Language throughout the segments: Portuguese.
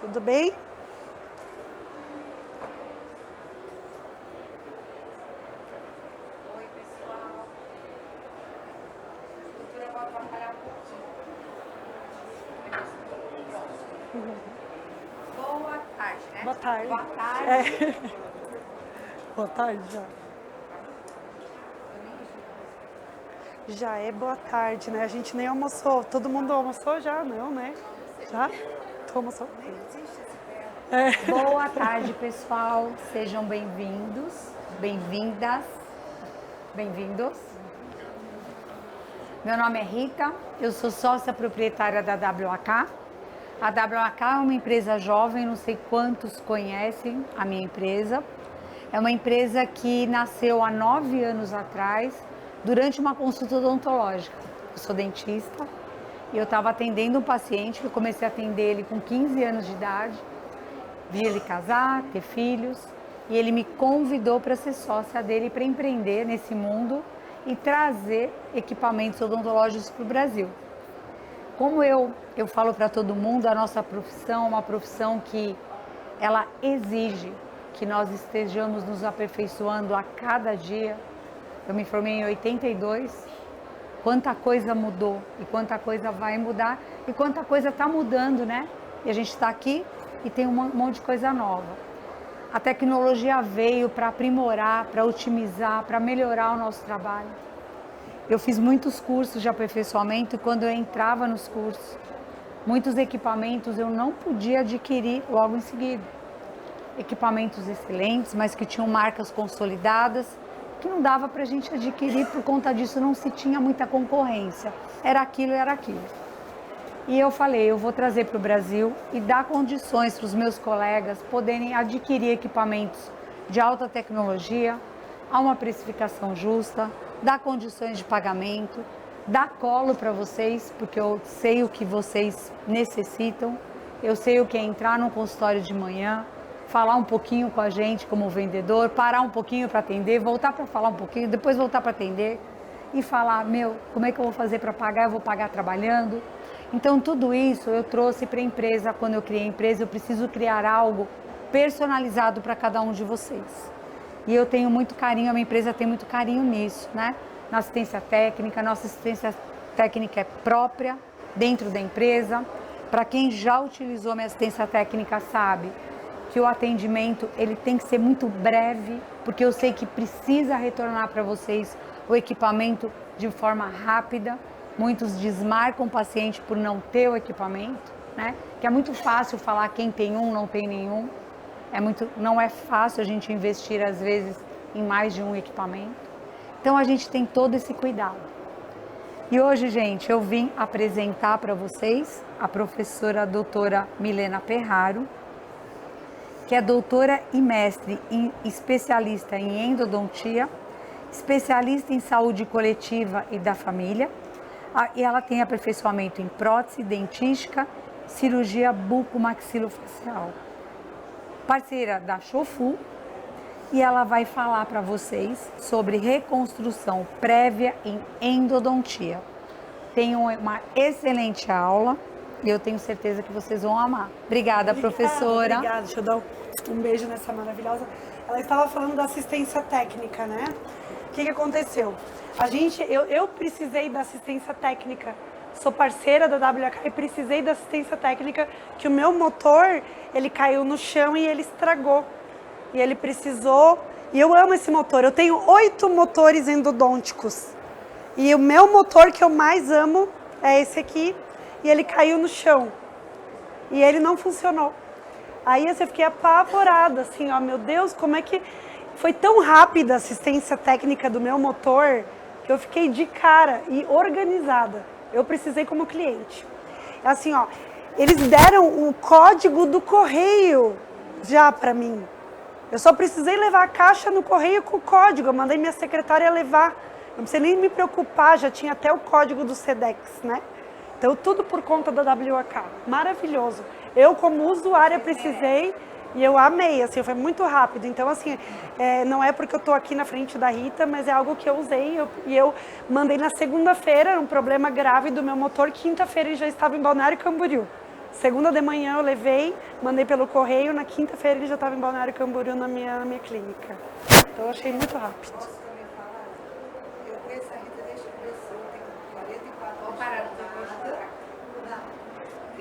Tudo bem? Oi, pessoal. A estrutura vai atrapalhar um pouquinho. Boa tarde, né? Boa tarde. Boa tarde. Boa tarde, já. Já é boa tarde, né? A gente nem almoçou. Todo mundo almoçou já? Não, né? Já? Tu almoçou? Boa tarde, pessoal. Sejam bem-vindos, bem-vindas, bem-vindos. Meu nome é Rita, eu sou sócia proprietária da WAK. A WAK é uma empresa jovem, não sei quantos conhecem a minha empresa. É uma empresa que nasceu há 9 anos atrás, durante uma consulta odontológica. Eu sou dentista e eu estava atendendo um paciente, eu comecei a atender ele com 15 anos de idade. Vi ele casar, ter filhos, e ele me convidou para ser sócia dele, para empreender nesse mundo e trazer equipamentos odontológicos para o Brasil. Como eu falo para todo mundo, a nossa profissão é uma profissão que ela exige que nós estejamos nos aperfeiçoando a cada dia. Eu me formei em 82, quanta coisa mudou e quanta coisa vai mudar e quanta coisa está mudando, né? E a gente está aqui e tem um monte de coisa nova. A tecnologia veio para aprimorar, para otimizar, para melhorar o nosso trabalho. Eu fiz muitos cursos de aperfeiçoamento e quando eu entrava nos cursos, muitos equipamentos eu não podia adquirir logo em seguida. Equipamentos excelentes, mas que tinham marcas consolidadas, que não dava para a gente adquirir, por conta disso não se tinha muita concorrência. Era aquilo. E eu falei, eu vou trazer para o Brasil e dar condições para os meus colegas poderem adquirir equipamentos de alta tecnologia, a uma precificação justa, dar condições de pagamento, dar colo para vocês, porque eu sei o que vocês necessitam, eu sei o que é entrar num consultório de manhã, falar um pouquinho com a gente como vendedor, parar um pouquinho para atender, voltar para falar um pouquinho, depois voltar para atender e falar, como é que eu vou fazer para pagar? Eu vou pagar trabalhando. Então tudo isso eu trouxe para a empresa. Quando eu criei a empresa, eu preciso criar algo personalizado para cada um de vocês. E eu tenho muito carinho, a minha empresa tem muito carinho nisso, né? Na assistência técnica, nossa assistência técnica é própria dentro da empresa. Para quem já utilizou minha assistência técnica sabe que o atendimento ele tem que ser muito breve, porque eu sei que precisa retornar para vocês o equipamento de forma rápida. Muitos desmarcam o paciente por não ter o equipamento, né? Que é muito fácil falar quem tem um, não tem nenhum. Não é fácil a gente investir às vezes em mais de um equipamento. Então a gente tem todo esse cuidado. E hoje, gente, eu vim apresentar para vocês a professora doutora Milena Perraro, que é doutora e mestre especialista em endodontia, especialista em saúde coletiva e da família, e ela tem aperfeiçoamento em prótese dentística, cirurgia bucomaxilofacial. Parceira da Shofu, e ela vai falar para vocês sobre reconstrução prévia em endodontia. Tem uma excelente aula e eu tenho certeza que vocês vão amar. Obrigada, professora. Obrigada, deixa eu dar um beijo nessa maravilhosa. Ela estava falando da assistência técnica, né? O que aconteceu? Eu precisei da assistência técnica. Sou parceira da WAK e precisei da assistência técnica, que o meu motor, ele caiu no chão e ele estragou. E ele precisou, e eu amo esse motor. Eu tenho 8 motores endodônticos. E o meu motor que eu mais amo é esse aqui. E ele caiu no chão. E ele não funcionou. Aí eu fiquei apavorada, assim, ó, meu Deus, como é que... Foi tão rápida a assistência técnica do meu motor, que eu fiquei de cara e organizada. Eu precisei como cliente. Assim, ó, eles deram o código do correio já para mim. Eu só precisei levar a caixa no correio com o código. Eu mandei minha secretária levar. Não precisei nem me preocupar, já tinha até o código do SEDEX, né? Então, tudo por conta da WAK. Maravilhoso. Eu, como usuária, precisei e eu amei, assim, foi muito rápido. Então, assim, não é porque eu tô aqui na frente da Rita, mas é algo que eu usei e eu mandei na segunda-feira, um problema grave do meu motor. Quinta-feira ele já estava em Balneário Camboriú. Segunda de manhã eu levei, mandei pelo correio, na quinta-feira ele já estava em Balneário Camboriú na minha clínica. Então eu achei muito rápido. Posso também falar? Eu conheço a Rita desde que começou, eu tenho 44 anos. Vou parar de formada. Não,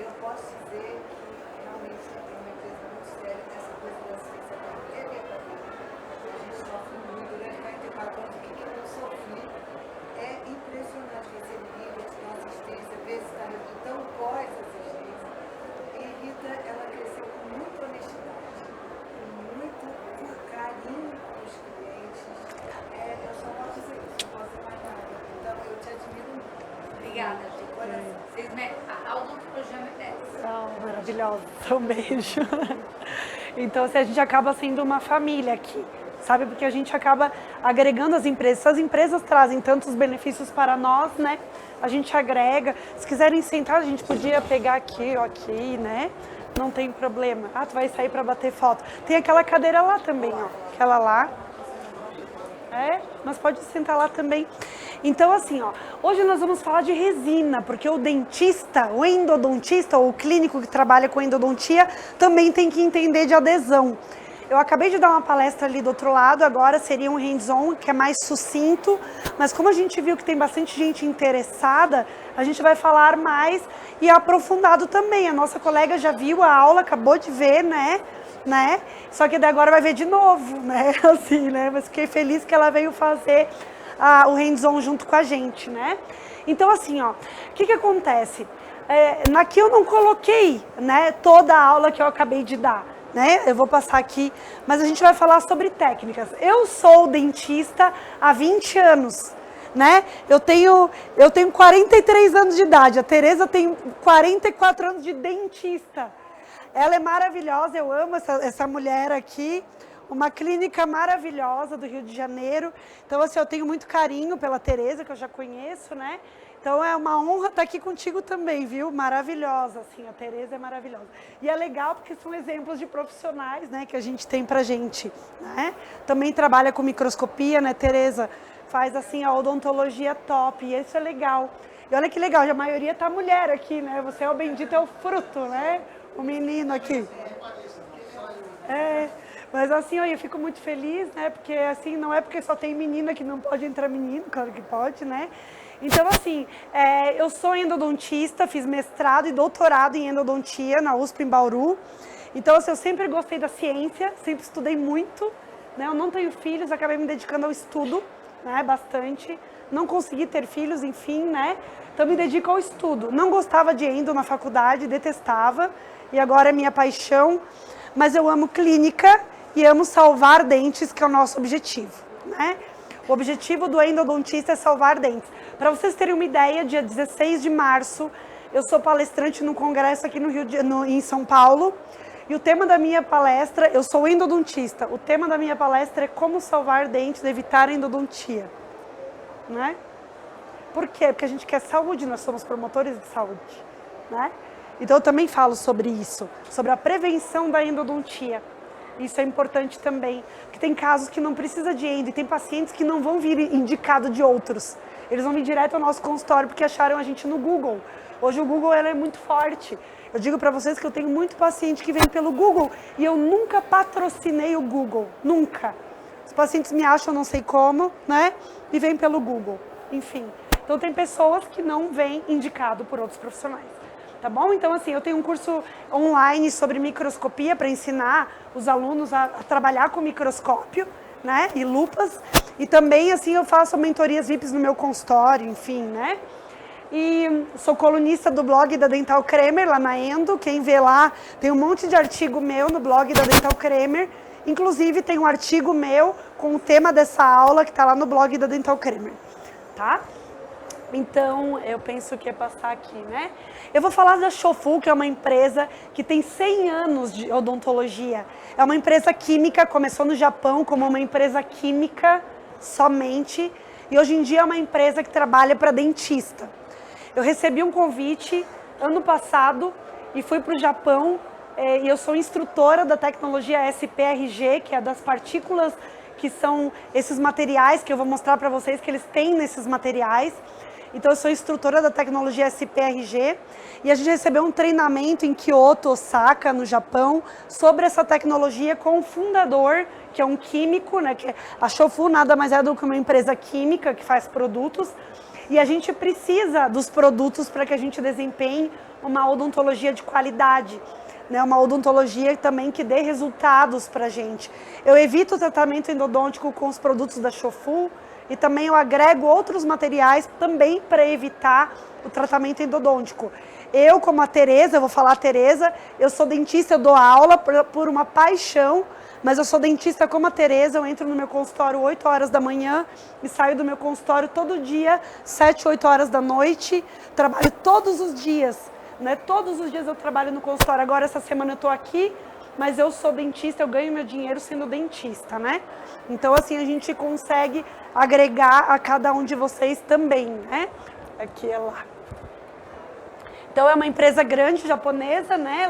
eu posso dizer que realmente é uma empresa muito séria nessa coisa da ciência da mulher e a família. A gente sofre muito durante 44 anos. O que eu não sofri é impressionante esse nível de assistência, ver se está tão pós-assistência. E Rita, ela cresceu com muita honestidade, com muito carinho com os clientes. Eu só posso dizer isso, não posso dizer mais nada. Então, eu te admiro muito. Obrigada, gente. A odontologia merece. Maravilhosa, um beijo. Então, assim, a gente acaba sendo uma família aqui, sabe? Porque a gente acaba agregando as empresas. Se as empresas trazem tantos benefícios para nós, né? A gente agrega. Se quiserem sentar, a gente podia pegar aqui ou aqui, né? Não tem problema. Ah, tu vai sair para bater foto. Tem aquela cadeira lá também, ó. Aquela lá. Mas pode sentar lá também. Então, assim, ó, hoje nós vamos falar de resina, porque o dentista, o endodontista, ou o clínico que trabalha com endodontia, também tem que entender de adesão. Eu acabei de dar uma palestra ali do outro lado, agora seria um hands-on, que é mais sucinto, mas como a gente viu que tem bastante gente interessada, a gente vai falar mais e aprofundado também. A nossa colega já viu a aula, acabou de ver, né? Só que daí agora vai ver de novo, né? Assim, né? Mas fiquei feliz que ela veio fazer o hands-on junto com a gente, né? Então, assim, ó, o que acontece? Aqui eu não coloquei, né, toda a aula que eu acabei de dar, né? Eu vou passar aqui, mas a gente vai falar sobre técnicas. Eu sou dentista há 20 anos, né? Eu tenho 43 anos de idade, a Tereza tem 44 anos de dentista. Ela é maravilhosa, eu amo essa mulher aqui, uma clínica maravilhosa do Rio de Janeiro. Então, assim, eu tenho muito carinho pela Tereza, que eu já conheço, né? Então, é uma honra estar aqui contigo também, viu? Maravilhosa, assim, a Tereza é maravilhosa. E é legal porque são exemplos de profissionais, né, que a gente tem pra gente, né? Também trabalha com microscopia, né, Tereza? Faz, assim, a odontologia top, e isso é legal. E olha que legal, a maioria tá mulher aqui, né? Você é o bendito, é o fruto, né? O menino aqui. Mas assim, eu fico muito feliz, né? Porque assim, não é porque só tem menina que não pode entrar menino, claro que pode, né? Então assim, eu sou endodontista, fiz mestrado e doutorado em endodontia na USP em Bauru. Então assim, eu sempre gostei da ciência, sempre estudei muito, né? Eu não tenho filhos, acabei me dedicando ao estudo, né? Bastante. Não consegui ter filhos, enfim, né? Então me dedico ao estudo. Não gostava de endo na faculdade, detestava. E agora é minha paixão, mas eu amo clínica e amo salvar dentes, que é o nosso objetivo, né? O objetivo do endodontista é salvar dentes. Para vocês terem uma ideia, dia 16 de março, eu sou palestrante no congresso aqui em São Paulo, e o tema da minha palestra, eu sou endodontista, o tema da minha palestra é como salvar dentes, evitar a endodontia, né? Por quê? Porque a gente quer saúde, nós somos promotores de saúde, né? Então eu também falo sobre isso, sobre a prevenção da endodontia. Isso é importante também, porque tem casos que não precisa de endo, e tem pacientes que não vão vir indicado de outros. Eles vão vir direto ao nosso consultório porque acharam a gente no Google. Hoje o Google é muito forte. Eu digo para vocês que eu tenho muito paciente que vem pelo Google e eu nunca patrocinei o Google, nunca. Os pacientes me acham não sei como, né? E vêm pelo Google, enfim. Então tem pessoas que não vêm indicado por outros profissionais. Tá bom? Então, assim, eu tenho um curso online sobre microscopia para ensinar os alunos a trabalhar com microscópio, né? E lupas. E também, assim, eu faço mentorias VIPs no meu consultório, enfim, né? E sou colunista do blog da Dental Kramer, lá na Endo. Quem vê lá, tem um monte de artigo meu no blog da Dental Kramer. Inclusive, tem um artigo meu com o tema dessa aula que está lá no blog da Dental Kramer, tá? Então, eu penso que é passar aqui, né? Eu vou falar da Shofu, que é uma empresa que tem 100 anos de odontologia. É uma empresa química, começou no Japão como uma empresa química somente. E hoje em dia é uma empresa que trabalha para dentista. Eu recebi um convite ano passado e fui para o Japão. E eu sou instrutora da tecnologia SPRG, que é das partículas que são esses materiais que eu vou mostrar para vocês que eles têm nesses materiais. Então, eu sou instrutora da tecnologia SPRG e a gente recebeu um treinamento em Kyoto, Osaka, no Japão, sobre essa tecnologia com o fundador, que é um químico, né? Que a Shofu nada mais é do que uma empresa química que faz produtos. E a gente precisa dos produtos para que a gente desempenhe uma odontologia de qualidade, né? Uma odontologia também que dê resultados para a gente. Eu evito o tratamento endodôntico com os produtos da Shofu e também eu agrego outros materiais também para evitar o tratamento endodôntico. Eu, como a Tereza, eu vou falar a Tereza, eu sou dentista, eu dou aula por uma paixão, mas eu sou dentista como a Tereza, eu entro no meu consultório 8 horas da manhã e saio do meu consultório todo dia, 7, 8 horas da noite, trabalho todos os dias, né? Todos os dias eu trabalho no consultório. Agora, essa semana eu estou aqui, mas eu sou dentista, eu ganho meu dinheiro sendo dentista, né? Então, assim, a gente consegue agregar a cada um de vocês também, né? Aqui é lá. Então, é uma empresa grande japonesa, né?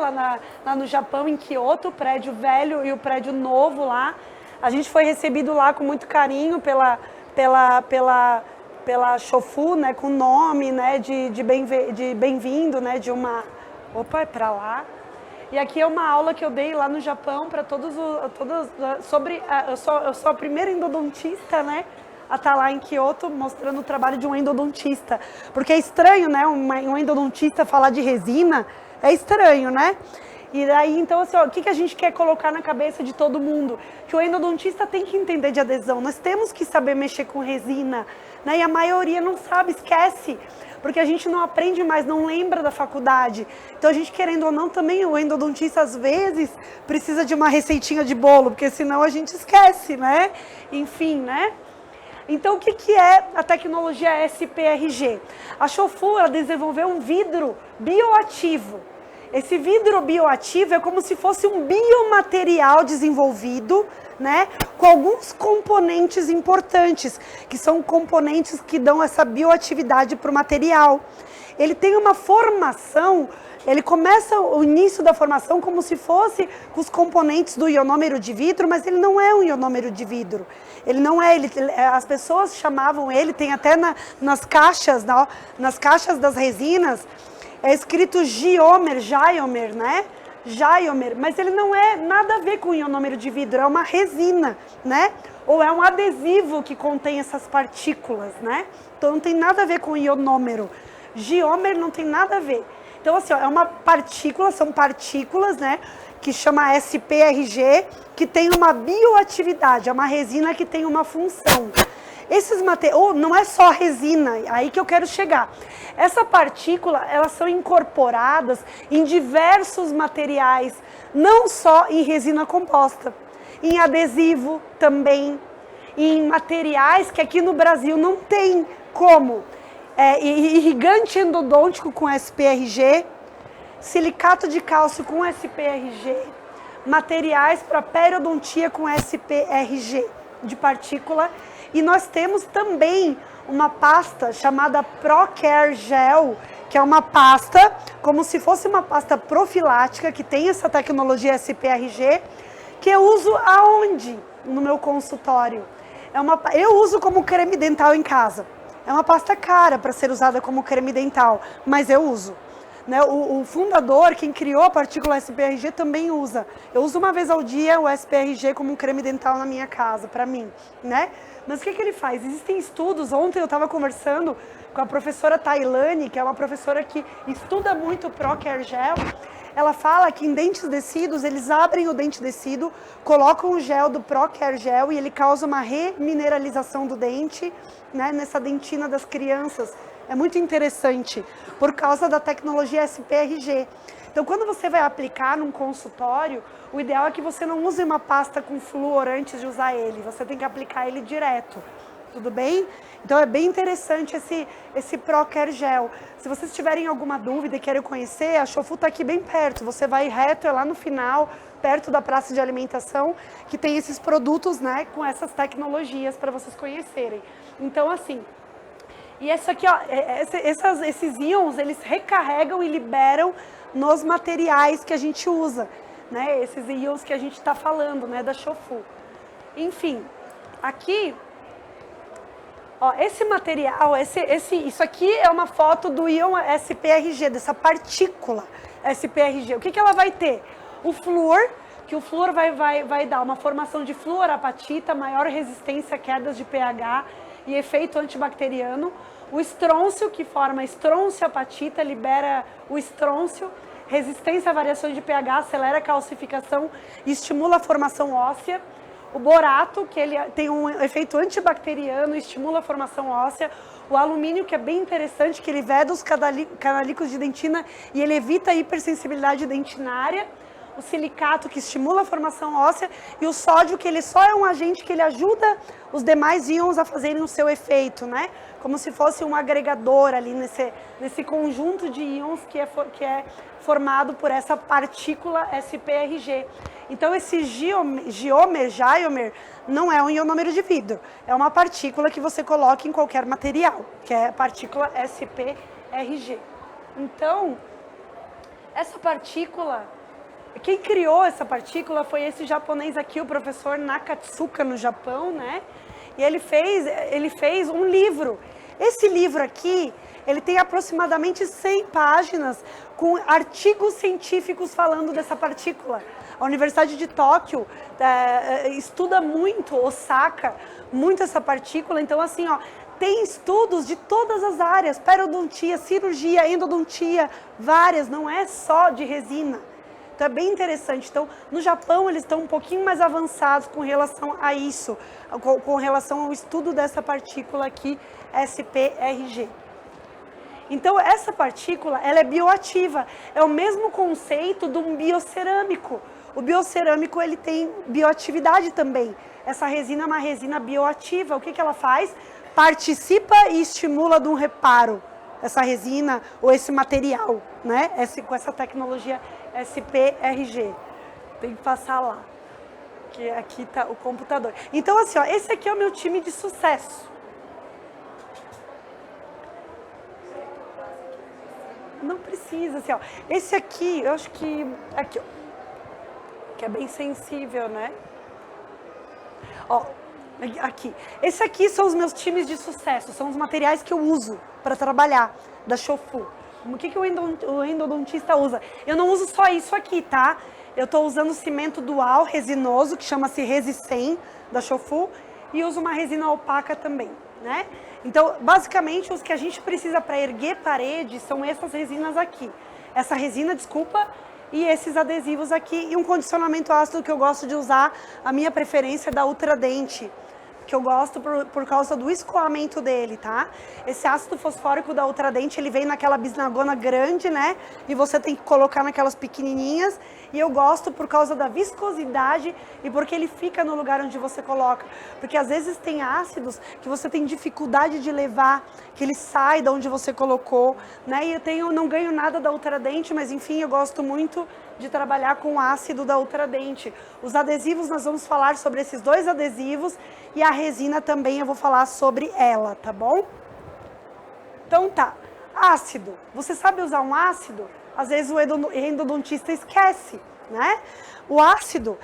Lá no Japão, em Kyoto, o prédio velho e o prédio novo lá. A gente foi recebido lá com muito carinho pela Shofu, né? Com nome, né? De bem-vindo, né? De uma... Opa, é pra lá. E aqui é uma aula que eu dei lá no Japão para todos sobre... Eu sou a primeira endodontista, né? A estar lá em Kyoto mostrando o trabalho de um endodontista. Porque é estranho, né? Um endodontista falar de resina, é estranho, né? E daí, então, assim, ó, o que a gente quer colocar na cabeça de todo mundo? Que o endodontista tem que entender de adesão. Nós temos que saber mexer com resina, né? E a maioria não sabe, esquece. Porque a gente não aprende mais, não lembra da faculdade. Então, a gente, querendo ou não, também o endodontista, às vezes, precisa de uma receitinha de bolo, porque senão a gente esquece, né? Enfim, né? Então, o que é a tecnologia SPRG? A Shofu, ela desenvolveu um vidro bioativo. Esse vidro bioativo é como se fosse um biomaterial desenvolvido, né, com alguns componentes importantes, que são componentes que dão essa bioatividade para o material. Ele tem uma formação, ele começa o início da formação como se fosse com os componentes do ionômero de vidro, mas ele não é um ionômero de vidro. Ele não é, as pessoas chamavam ele, tem até nas caixas das resinas, é escrito Giomer, né? Giomer, mas ele não é nada a ver com o ionômero de vidro, é uma resina, né? Ou é um adesivo que contém essas partículas, né? Então não tem nada a ver com o ionômero. Giomer não tem nada a ver. Então, assim, ó, é uma partícula, são partículas, né? Que chama SPRG, que tem uma bioatividade, é uma resina que tem uma função. Esses materiais, não é só resina, aí que eu quero chegar. Essa partícula, elas são incorporadas em diversos materiais, não só em resina composta, em adesivo também, em materiais que aqui no Brasil não tem como. Irrigante endodôntico com SPRG, silicato de cálcio com SPRG, materiais para periodontia com SPRG de partícula. E nós temos também uma pasta chamada ProCare Gel, que é uma pasta, como se fosse uma pasta profilática, que tem essa tecnologia SPRG, que eu uso aonde? No meu consultório. Eu uso como creme dental em casa. É uma pasta cara para ser usada como creme dental, mas eu uso. Né? O fundador, quem criou a partícula SPRG, também usa. Eu uso uma vez ao dia o SPRG como um creme dental na minha casa, para mim, né? Mas o que ele faz? Existem estudos, ontem eu estava conversando com a professora Tailane, que é uma professora que estuda muito o ProCare Gel. Ela fala que em dentes descidos, eles abrem o dente descido, colocam o gel do ProCare Gel e ele causa uma remineralização do dente, né, nessa dentina das crianças. É muito interessante, por causa da tecnologia SPRG. Então, quando você vai aplicar num consultório, o ideal é que você não use uma pasta com flúor antes de usar ele. Você tem que aplicar ele direto. Tudo bem? Então, é bem interessante esse ProCare Gel. Se vocês tiverem alguma dúvida e querem conhecer, a Shofu está aqui bem perto. Você vai reto, é lá no final, perto da praça de alimentação, que tem esses produtos, né, com essas tecnologias para vocês conhecerem. Então, assim... E essa aqui, ó, esses íons, eles recarregam e liberam nos materiais que a gente usa, né? Esses íons que a gente está falando, né, da Shofu. Enfim, aqui, Ó, esse material, isso aqui é uma foto do íon SPRG, dessa partícula SPRG. O que ela vai ter? O flúor, que o flúor vai dar uma formação de fluorapatita, maior resistência a quedas de pH e efeito antibacteriano. O estrôncio, que forma estronciapatita, libera o estrôncio, resistência a variações de pH, acelera a calcificação e estimula a formação óssea. O borato, que ele tem um efeito antibacteriano, estimula a formação óssea. O alumínio, que é bem interessante, que ele veda os canalicos de dentina e ele evita a hipersensibilidade dentinária. O silicato, que estimula a formação óssea. E o sódio, que ele só é um agente que ele ajuda os demais íons a fazerem o seu efeito, né? Como se fosse um agregador ali nesse conjunto de íons que é formado por essa partícula SPRG. Então, esse Giomer, não é um ionômero de vidro, é uma partícula que você coloca em qualquer material, que é a partícula SPRG. Então, essa partícula, quem criou essa partícula foi esse japonês aqui, o professor Nakatsuka, no Japão, né? E ele fez um livro. Esse livro aqui, ele tem aproximadamente 100 páginas com artigos científicos falando dessa partícula. A Universidade de Tóquio estuda muito, Osaka, muito essa partícula. Então, assim, ó, tem estudos de todas as áreas, periodontia, cirurgia, endodontia, várias, não é só de resina. Então, é bem interessante. Então, no Japão, eles estão um pouquinho mais avançados com relação a isso, com relação ao estudo dessa partícula aqui, SPRG. Então, essa partícula, ela é bioativa. É o mesmo conceito de um biocerâmico. O biocerâmico, ele tem bioatividade também. Essa resina é uma resina bioativa. O que ela faz? Participa e estimula de um reparo. Essa resina ou esse material, né? Com essa tecnologia SPRG. Tem que passar lá, que aqui está o computador. Então, assim, ó, esse aqui é o meu time de sucesso. Não precisa, assim, ó. Esse aqui, eu acho que... Aqui, ó. Que é bem sensível, né? Ó, aqui. Esse aqui são os meus times de sucesso. São os materiais que eu uso para trabalhar, da Shofu. O que o endodontista usa? Eu não uso só isso aqui, tá? Eu estou usando cimento dual resinoso, que chama-se Resicem, da Shofu. E uso uma resina opaca também, né? Então, basicamente, os que a gente precisa para erguer parede são essas resinas aqui. Essa resina, desculpa, e esses adesivos aqui. E um condicionamento ácido que eu gosto de usar, a minha preferência é da Ultradent, que eu gosto por causa do escoamento dele, tá? Esse ácido fosfórico da Ultradent, ele vem naquela bisnagona grande, né? E você tem que colocar naquelas pequenininhas. E eu gosto por causa da viscosidade e porque ele fica no lugar onde você coloca. Porque às vezes tem ácidos que você tem dificuldade de levar, que ele sai de onde você colocou, né? E eu não ganho nada da Ultradent, mas enfim, eu gosto muito de trabalhar com o ácido da Ultradent. Os adesivos, nós vamos falar sobre esses dois adesivos e a resina também eu vou falar sobre ela, tá bom? Então tá, ácido. Você sabe usar um ácido? Às vezes o endodontista esquece, né? O ácido,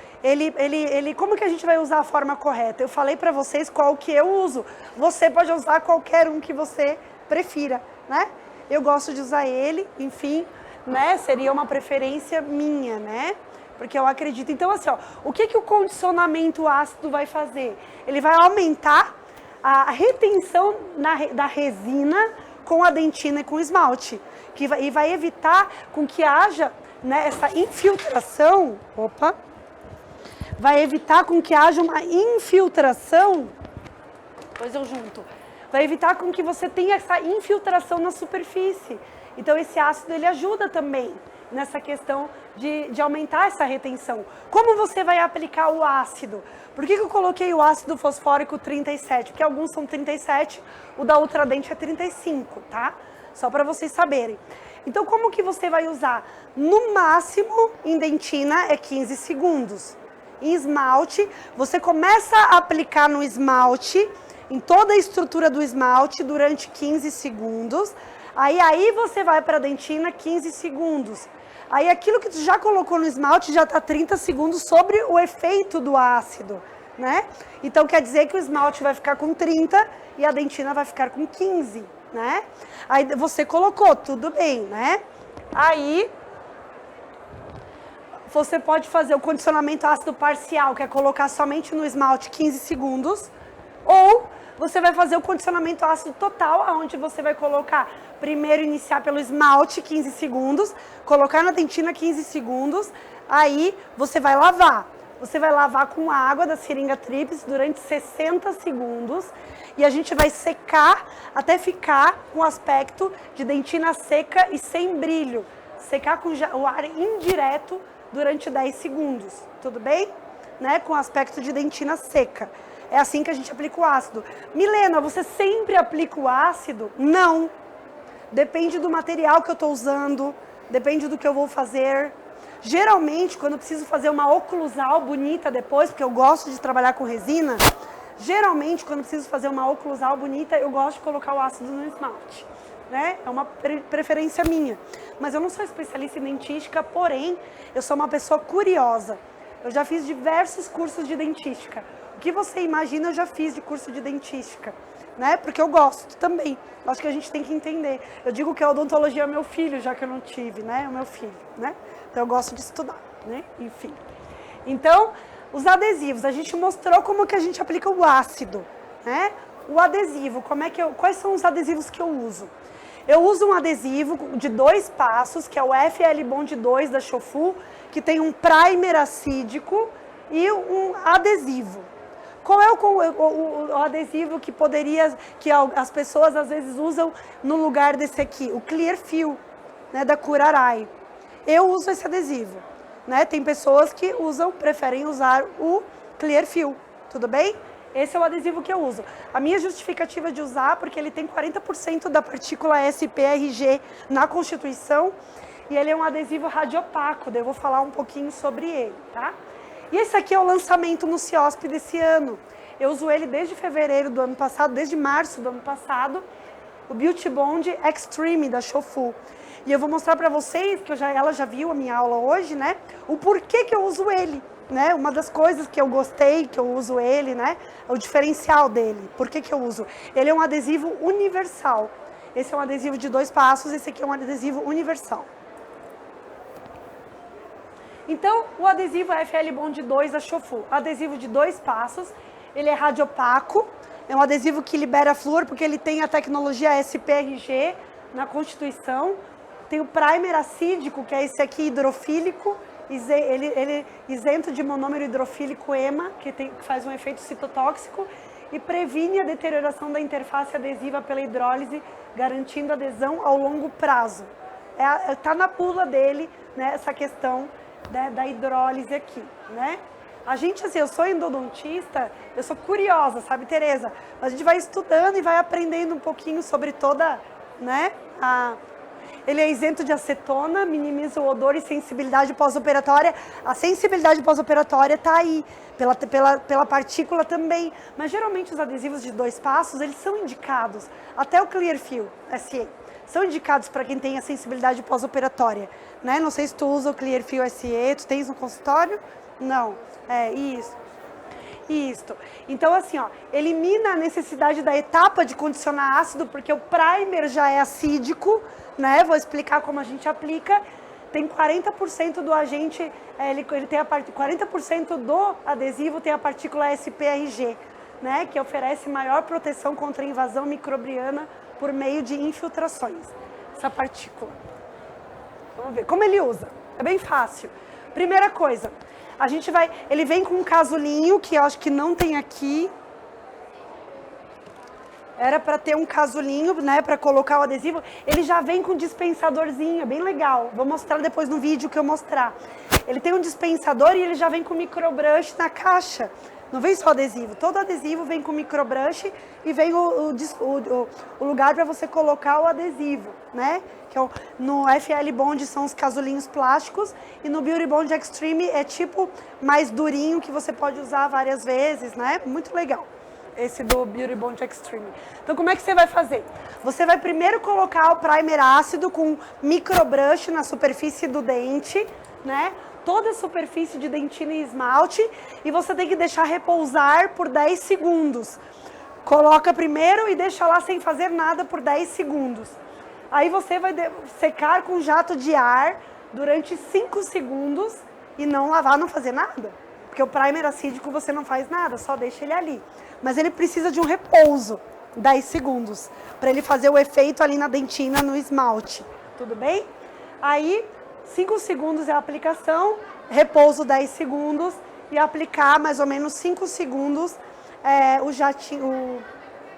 como que a gente vai usar a forma correta? Eu falei para vocês qual que eu uso. Você pode usar qualquer um que você prefira, né? Eu gosto de usar ele, enfim, né? Seria uma preferência minha, né? Porque eu acredito. Então, assim, ó, o que o condicionamento ácido vai fazer? Ele vai aumentar a retenção da resina com a dentina e com o esmalte. E vai evitar com que haja, né, essa infiltração. Opa! Vai evitar com que haja uma infiltração. Depois eu junto. Vai evitar com que você tenha essa infiltração na superfície. Então, esse ácido, ele ajuda também nessa questão de aumentar essa retenção. Como você vai aplicar o ácido? Por que eu coloquei o ácido fosfórico 37? Porque alguns são 37, o da Ultradent é 35, tá? Só para vocês saberem. Então, como que você vai usar? No máximo, em dentina, é 15 segundos. Em esmalte, você começa a aplicar no esmalte, em toda a estrutura do esmalte, durante 15 segundos. Aí você vai para a dentina 15 segundos. Aí aquilo que tu já colocou no esmalte já está 30 segundos sobre o efeito do ácido, né? Então quer dizer que o esmalte vai ficar com 30 e a dentina vai ficar com 15, né? Aí você colocou, tudo bem, né? Aí você pode fazer o condicionamento ácido parcial, que é colocar somente no esmalte 15 segundos, ou você vai fazer o condicionamento ácido total, onde você vai colocar, primeiro iniciar pelo esmalte 15 segundos, colocar na dentina 15 segundos, aí você vai lavar. Você vai lavar com a água da seringa Trips durante 60 segundos e a gente vai secar até ficar com aspecto de dentina seca e sem brilho. Secar com o ar indireto durante 10 segundos, tudo bem? Né? Com aspecto de dentina seca. É assim que a gente aplica o ácido. Milena, você sempre aplica o ácido? Não. Depende do material que eu estou usando, depende do que eu vou fazer. Geralmente, quando eu preciso fazer uma oclusal bonita depois, porque eu gosto de trabalhar com resina, geralmente, quando eu preciso fazer uma oclusal bonita, eu gosto de colocar o ácido no esmalte, né? É uma preferência minha. Mas eu não sou especialista em dentística, porém, eu sou uma pessoa curiosa. Eu já fiz diversos cursos de dentística. O que você imagina, eu já fiz de curso de dentística, né? Porque eu gosto também. Acho que a gente tem que entender. Eu digo que a odontologia é meu filho, já que eu não tive, né? É o meu filho, né? Então eu gosto de estudar, né? Enfim. Então, os adesivos. A gente mostrou como que a gente aplica o ácido, né? O adesivo, quais são os adesivos que eu uso? Eu uso um adesivo de 2 passos, que é o FL Bond 2 da Shofu, que tem um primer acídico e um adesivo. Qual é o adesivo que as pessoas às vezes usam no lugar desse aqui? O Clear Fill, né, da Curaray. Eu uso esse adesivo, né? Tem pessoas que preferem usar o Clear Fill, tudo bem? Esse é o adesivo que eu uso. A minha justificativa de usar, porque ele tem 40% da partícula SPRG na Constituição, e ele é um adesivo radiopaco, daí eu vou falar um pouquinho sobre ele, tá? E esse aqui é o lançamento no CIOSP desse ano. Eu uso ele desde fevereiro do ano passado, desde março do ano passado, o Beauty Bond Extreme da Shofu. E eu vou mostrar para vocês, que ela já viu a minha aula hoje, né? O porquê que eu uso ele, né? Uma das coisas que eu gostei, que eu uso ele, né? É o diferencial dele. Por que que eu uso? Ele é um adesivo universal. Esse é um adesivo de 2 passos, esse aqui é um adesivo universal. Então, o adesivo FL Bond 2 da Shofu, adesivo de 2 passos, ele é radiopaco, é um adesivo que libera flúor, porque ele tem a tecnologia SPRG na Constituição, tem o primer acídico, que é esse aqui hidrofílico, ele isento de monômero hidrofílico EMA, que faz um efeito citotóxico, e previne a deterioração da interface adesiva pela hidrólise, garantindo adesão ao longo prazo. Está na bula dele, né, essa questão da hidrólise aqui, né? A gente, assim, eu sou endodontista, eu sou curiosa, sabe, Tereza? A gente vai estudando e vai aprendendo um pouquinho sobre toda, né, ele é isento de acetona, minimiza o odor e sensibilidade pós-operatória. A sensibilidade pós-operatória está aí, pela partícula também. Mas geralmente os adesivos de 2 passos, eles são indicados, até o Clear Fill SA, são indicados para quem tem a sensibilidade pós-operatória, né? Não sei se tu usa o Clear Fill SA, tu tens no consultório? Não, isso. Isso. Então, assim, ó, elimina a necessidade da etapa de condicionar ácido, porque o primer já é acídico, né? Vou explicar como a gente aplica. Tem 40% do agente, ele tem 40% do adesivo tem a partícula SPRG, né? Que oferece maior proteção contra a invasão microbiana por meio de infiltrações. Essa partícula. Vamos ver como ele usa. É bem fácil. Primeira coisa. Ele vem com um casulinho, que eu acho que não tem aqui. Era para ter um casulinho, né, para colocar o adesivo. Ele já vem com um dispensadorzinho, é bem legal. Vou mostrar depois no vídeo que eu mostrar. Ele tem um dispensador e ele já vem com microbrush na caixa. Não vem só adesivo. Todo adesivo vem com microbrush e vem o lugar para você colocar o adesivo, né? Que é no FL Bond são os casulinhos plásticos e no Beauty Bond Extreme é tipo mais durinho que você pode usar várias vezes, né? Muito legal. Esse do Beauty Bond Extreme. Então, como é que você vai fazer? Você vai primeiro colocar o primer ácido com microbrush na superfície do dente, né? toda a superfície de dentina e esmalte e você tem que deixar repousar por 10 segundos. Coloca primeiro e deixa lá sem fazer nada por 10 segundos. Aí você vai secar com jato de ar durante 5 segundos e não lavar, não fazer nada. Porque o primer acídico você não faz nada, só deixa ele ali. Mas ele precisa de um repouso, 10 segundos, para ele fazer o efeito ali na dentina, no esmalte. Tudo bem? Aí, 5 segundos é a aplicação, repouso 10 segundos e aplicar mais ou menos 5 segundos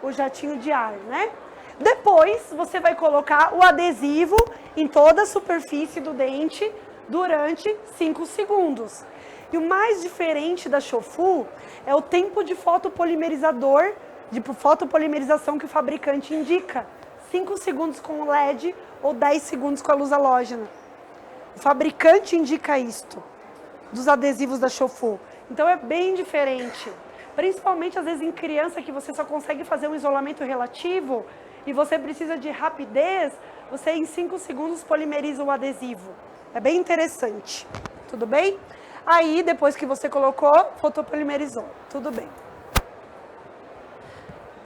o jatinho de ar, né? Depois, você vai colocar o adesivo em toda a superfície do dente durante 5 segundos. E o mais diferente da Shofu é o tempo de fotopolimerização que o fabricante indica. 5 segundos com o LED ou 10 segundos com a luz halógena. O fabricante indica isto, dos adesivos da Shofu. Então é bem diferente. Principalmente, às vezes, em criança, que você só consegue fazer um isolamento relativo e você precisa de rapidez, você em 5 segundos polimeriza o adesivo. É bem interessante. Tudo bem? Aí, depois que você colocou, fotopolimerizou. Tudo bem.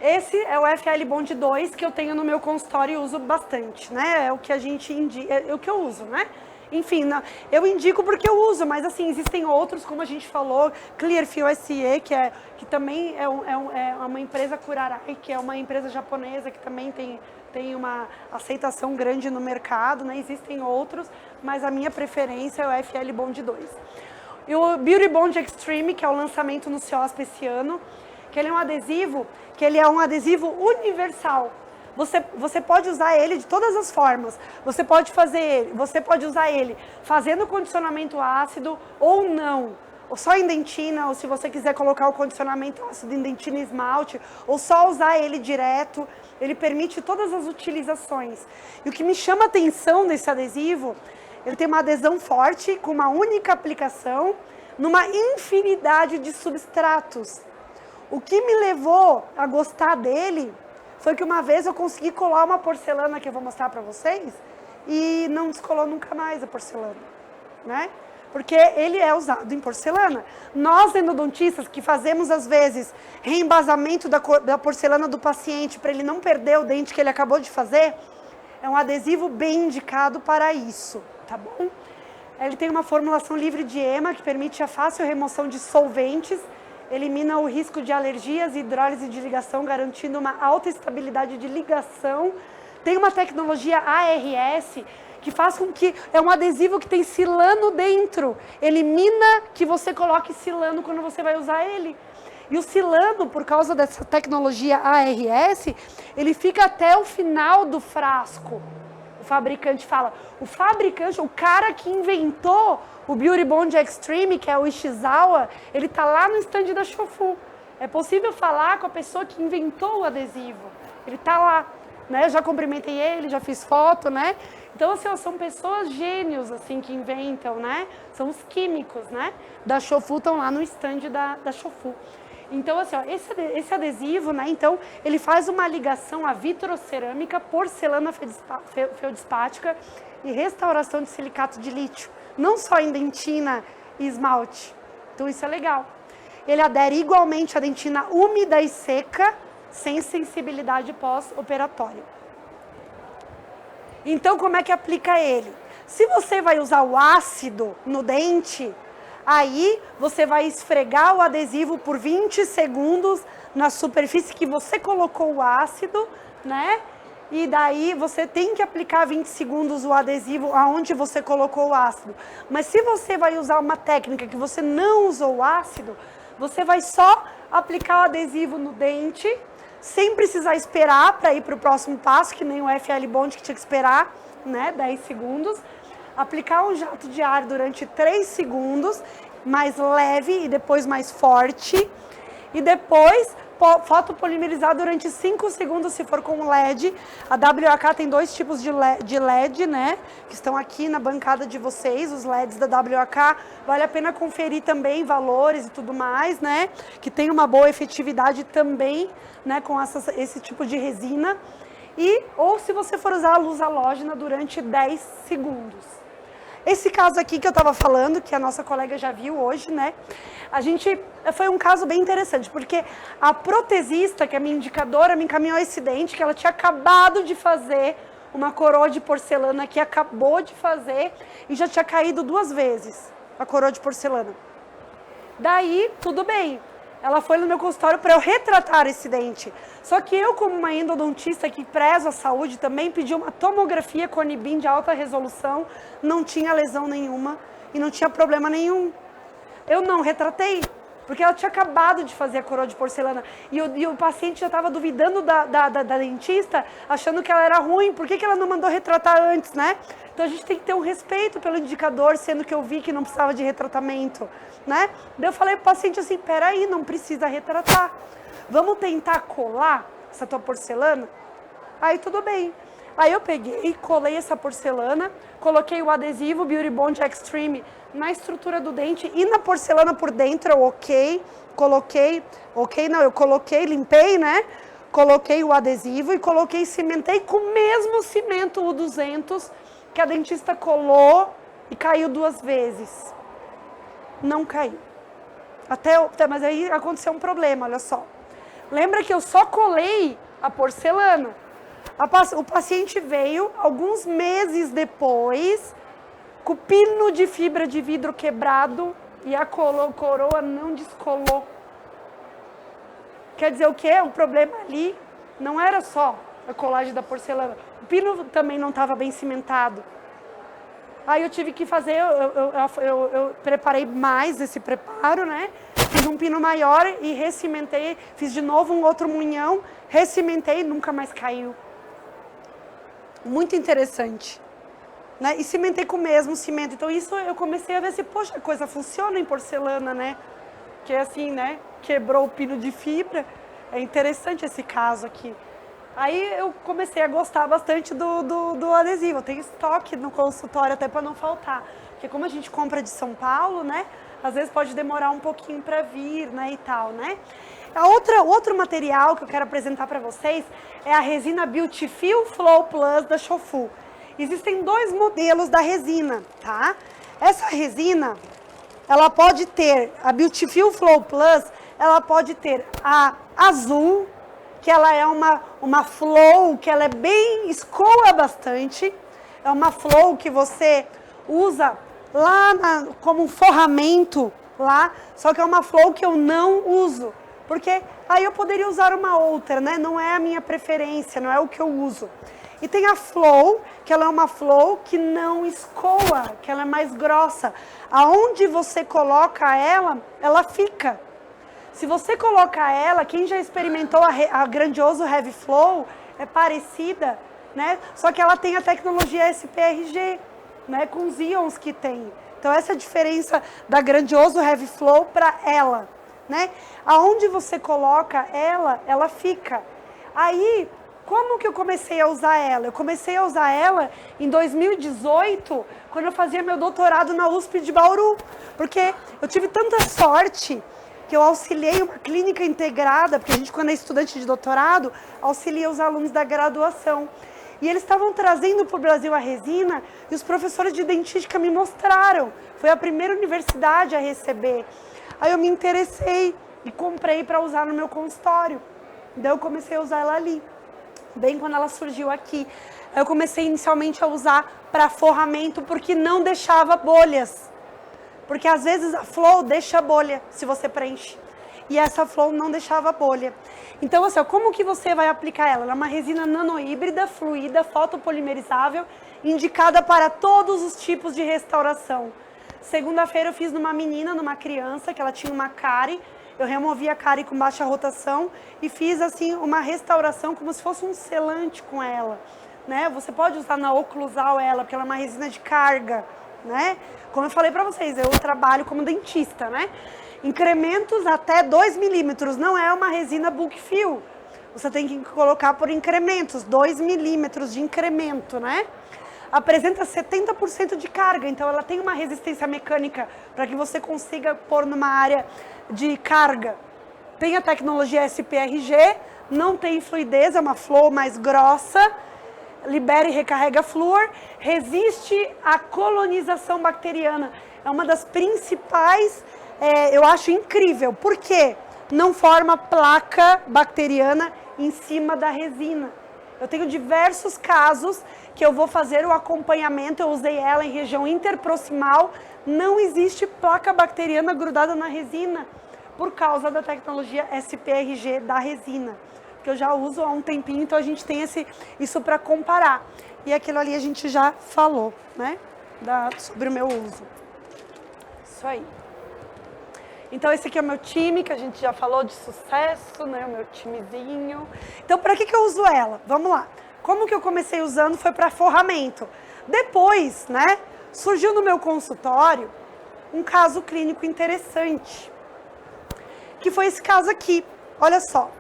Esse é o FL Bond 2 que eu tenho no meu consultório e uso bastante, né? É o que a gente indica, é o que eu uso, né? Enfim, eu indico porque eu uso, mas assim, existem outros, como a gente falou, Clearfield SE, que também é uma empresa Kurarai, que é uma empresa japonesa que também tem uma aceitação grande no mercado, né? Existem outros, mas a minha preferência é o FL Bond 2. E o Beauty Bond Extreme, que é o lançamento no CIOSP esse ano, que ele é um adesivo, que ele é um adesivo universal. Você pode usar ele de todas as formas. Você pode usar ele fazendo condicionamento ácido ou não. Ou só em dentina, ou se você quiser colocar o condicionamento ácido em dentina e esmalte, ou só usar ele direto. Ele permite todas as utilizações. E o que me chama a atenção desse adesivo, ele tem uma adesão forte, com uma única aplicação, numa infinidade de substratos. O que me levou a gostar dele foi que uma vez eu consegui colar uma porcelana que eu vou mostrar para vocês e não descolou nunca mais a porcelana, né? Porque ele é usado em porcelana. Nós, endodontistas, que fazemos às vezes reembasamento da porcelana do paciente para ele não perder o dente que ele acabou de fazer, é um adesivo bem indicado para isso, tá bom? Ele tem uma formulação livre de EMA que permite a fácil remoção de solventes, elimina o risco de alergias e hidrólise de ligação, garantindo uma alta estabilidade de ligação. Tem uma tecnologia ARS, que faz com que é um adesivo que tem silano dentro. Elimina que você coloque silano quando você vai usar ele. E o silano, por causa dessa tecnologia ARS, ele fica até o final do frasco. O fabricante fala, o cara que inventou o Beauty Bond Extreme, que é o Ishizawa, ele tá lá no stand da Shofu. É possível falar com a pessoa que inventou o adesivo. Ele tá lá, né? Eu já cumprimentei ele, já fiz foto, né? Então, assim, são pessoas gênios, assim, que inventam, né? São os químicos, né? Da Shofu, estão lá no stand da Shofu. Então, assim, ó, esse adesivo, né? Então, ele faz uma ligação à vitrocerâmica, porcelana feldspática e restauração de silicato de lítio. Não só em dentina e esmalte. Então, isso é legal. Ele adere igualmente à dentina úmida e seca, sem sensibilidade pós-operatória. Então, como é que aplica ele? Se você vai usar o ácido no dente, aí você vai esfregar o adesivo por 20 segundos na superfície que você colocou o ácido, né? E daí você tem que aplicar 20 segundos o adesivo aonde você colocou o ácido. Mas se você vai usar uma técnica que você não usou o ácido, você vai só aplicar o adesivo no dente, sem precisar esperar para ir para o próximo passo, que nem o FL Bond que tinha que esperar, né, 10 segundos. Aplicar um jato de ar durante 3 segundos, mais leve e depois mais forte. E depois fotopolimerizar durante 5 segundos se for com LED. A WAK tem 2 tipos de LED, né? Que estão aqui na bancada de vocês, os LEDs da WAK. Vale a pena conferir também valores e tudo mais, né? Que tem uma boa efetividade também, né? Com esse tipo de resina. Ou se você for usar a luz halógena durante 10 segundos. Esse caso aqui que eu estava falando, que a nossa colega já viu hoje, né? Foi um caso bem interessante, porque a protesista, que é a minha indicadora, me encaminhou esse dente, que ela tinha acabado de fazer uma coroa de porcelana, que acabou de fazer, e já tinha caído 2 vezes, a coroa de porcelana. Daí, tudo bem. Ela foi no meu consultório para eu retratar esse dente. Só que eu, como uma endodontista que prezo a saúde, também pedi uma tomografia com Conibin de alta resolução, não tinha lesão nenhuma e não tinha problema nenhum. Eu não retratei, porque ela tinha acabado de fazer a coroa de porcelana. E o paciente já estava duvidando da dentista, achando que ela era ruim. Por que ela não mandou retratar antes, né? Então a gente tem que ter um respeito pelo indicador, sendo que eu vi que não precisava de retratamento, né? Daí eu falei pro paciente assim, peraí, não precisa retratar. Vamos tentar colar essa tua porcelana? Aí tudo bem. Aí eu peguei, colei essa porcelana, coloquei o adesivo Beauty Bond Extreme na estrutura do dente e na porcelana por dentro, eu coloquei, limpei, né? Coloquei o adesivo e coloquei, cimentei com o mesmo cimento, o 200, que a dentista colou e caiu 2 vezes. Não caiu. Mas aí aconteceu um problema, olha só. Lembra que eu só colei a porcelana? O paciente veio alguns meses depois, com o pino de fibra de vidro quebrado e a coroa não descolou. Quer dizer o quê? O problema ali não era só a colagem da porcelana. O pino também não estava bem cimentado. Aí eu tive que fazer, eu preparei mais esse preparo, né? Fiz um pino maior e recimentei, fiz de novo um outro munhão, recimentei e nunca mais caiu. Muito interessante. Né? E cimentei com o mesmo cimento. Então isso eu comecei a ver se, poxa, a coisa funciona em porcelana, né? Que é assim, né? Quebrou o pino de fibra. É interessante esse caso aqui. Aí eu comecei a gostar bastante do adesivo. Eu tenho estoque no consultório até para não faltar. Porque como a gente compra de São Paulo, né? Às vezes pode demorar um pouquinho para vir, né? E tal, né? Outro material que eu quero apresentar para vocês é a resina Beautifil Flow Plus da Shofu. Existem 2 modelos da resina, tá? Essa resina, ela pode ter, a Beautifil Flow Plus, ela pode ter a azul, que ela é uma flow, que ela é bem, escoa bastante. É uma flow que você usa lá como um forramento lá, só que é uma flow que eu não uso. Porque aí eu poderia usar uma outra, né? Não é a minha preferência, não é o que eu uso. E tem a flow, que ela é uma flow que não escoa, que ela é mais grossa. Aonde você coloca ela, ela fica. Se você coloca ela, quem já experimentou a Grandioso Heavy Flow, é parecida, né? Só que ela tem a tecnologia SPRG, né? Com os íons que tem. Então essa é a diferença da Grandioso Heavy Flow para ela, né? Aonde você coloca ela, ela fica. Aí, como que eu comecei a usar ela? Eu comecei a usar ela em 2018, quando eu fazia meu doutorado na USP de Bauru. Porque eu tive tanta sorte que eu auxiliei uma clínica integrada, porque a gente, quando é estudante de doutorado, auxilia os alunos da graduação. E eles estavam trazendo para o Brasil a resina e os professores de dentística me mostraram. Foi a primeira universidade a receber. Aí eu me interessei e comprei para usar no meu consultório. Daí eu comecei a usar ela ali, bem quando ela surgiu aqui. Eu comecei inicialmente a usar para forramento porque não deixava bolhas. Porque às vezes a flow deixa bolha se você preenche. E essa flow não deixava bolha. Então, assim, como que você vai aplicar ela? Ela é uma resina nanohíbrida, fluida, fotopolimerizável, indicada para todos os tipos de restauração. Segunda-feira eu fiz numa menina, numa criança, que ela tinha uma cárie. Eu removi a cárie com baixa rotação e fiz, assim, uma restauração como se fosse um selante com ela, né? Você pode usar na oclusal ela, porque ela é uma resina de carga, né? Como eu falei pra vocês, eu trabalho como dentista, né? Incrementos até 2 milímetros, não é uma resina bulk fill. Você tem que colocar por incrementos, 2 milímetros de incremento, né? Apresenta 70% de carga, então ela tem uma resistência mecânica para que você consiga pôr numa área de carga. Tem a tecnologia SPRG, não tem fluidez, é uma flow mais grossa. libera e recarrega flúor, resiste à colonização bacteriana. É uma das principais, eu acho incrível. Por quê? Não forma placa bacteriana em cima da resina. Eu tenho diversos casos que eu vou fazer o acompanhamento, eu usei ela em região interproximal, não existe placa bacteriana grudada na resina, por causa da tecnologia SPRG da resina, que eu já uso há um tempinho, então a gente tem isso para comparar. E aquilo ali a gente já falou, né, sobre o meu uso. Isso aí. Então esse aqui é o meu time, que a gente já falou de sucesso, né, o meu timezinho. Então para que eu uso ela? Vamos lá. Como que eu comecei usando foi para forramento. Depois, né, surgiu no meu consultório um caso clínico interessante, que foi esse caso aqui. Olha só,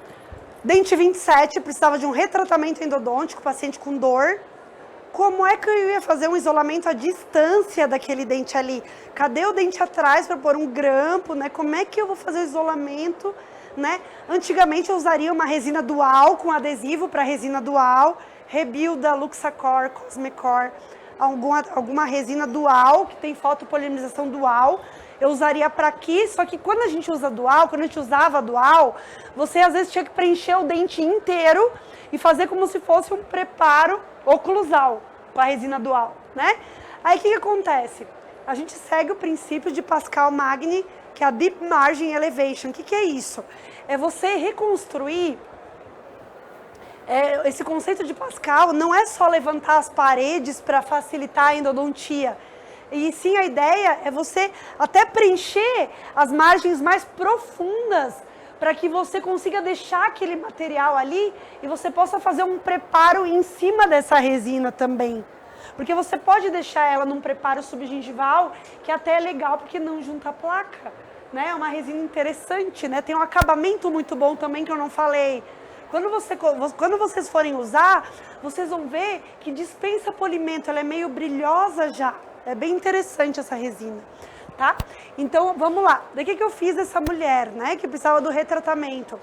dente 27, precisava de um retratamento endodôntico, paciente com dor. Como é que eu ia fazer um isolamento à distância daquele dente ali? Cadê o dente atrás para pôr um grampo, né? Como é que eu vou fazer o isolamento, né? Antigamente eu usaria uma resina dual com adesivo para resina dual, Rebuilda, Luxacor, Cosmecor, alguma resina dual que tem fotopolimerização dual. Eu usaria para aqui, só que quando a gente usa dual, quando a gente usava dual, você às vezes tinha que preencher o dente inteiro e fazer como se fosse um preparo oclusal com a resina dual, né? Aí o que acontece? A gente segue o princípio de Pascal-Magni, que é a Deep Margin Elevation. O que é isso? É você reconstruir. Esse conceito de Pascal não é só levantar as paredes para facilitar a endodontia. E sim, a ideia é você até preencher as margens mais profundas para que você consiga deixar aquele material ali e você possa fazer um preparo em cima dessa resina também. Porque você pode deixar ela num preparo subgengival, que até é legal porque não junta a placa, né? É uma resina interessante, né? Tem um acabamento muito bom também que eu não falei. Quando vocês forem usar, vocês vão ver que dispensa polimento, ela é meio brilhosa já. É bem interessante essa resina, tá? Então, vamos lá. Daí que eu fiz essa mulher, né, que precisava do retratamento?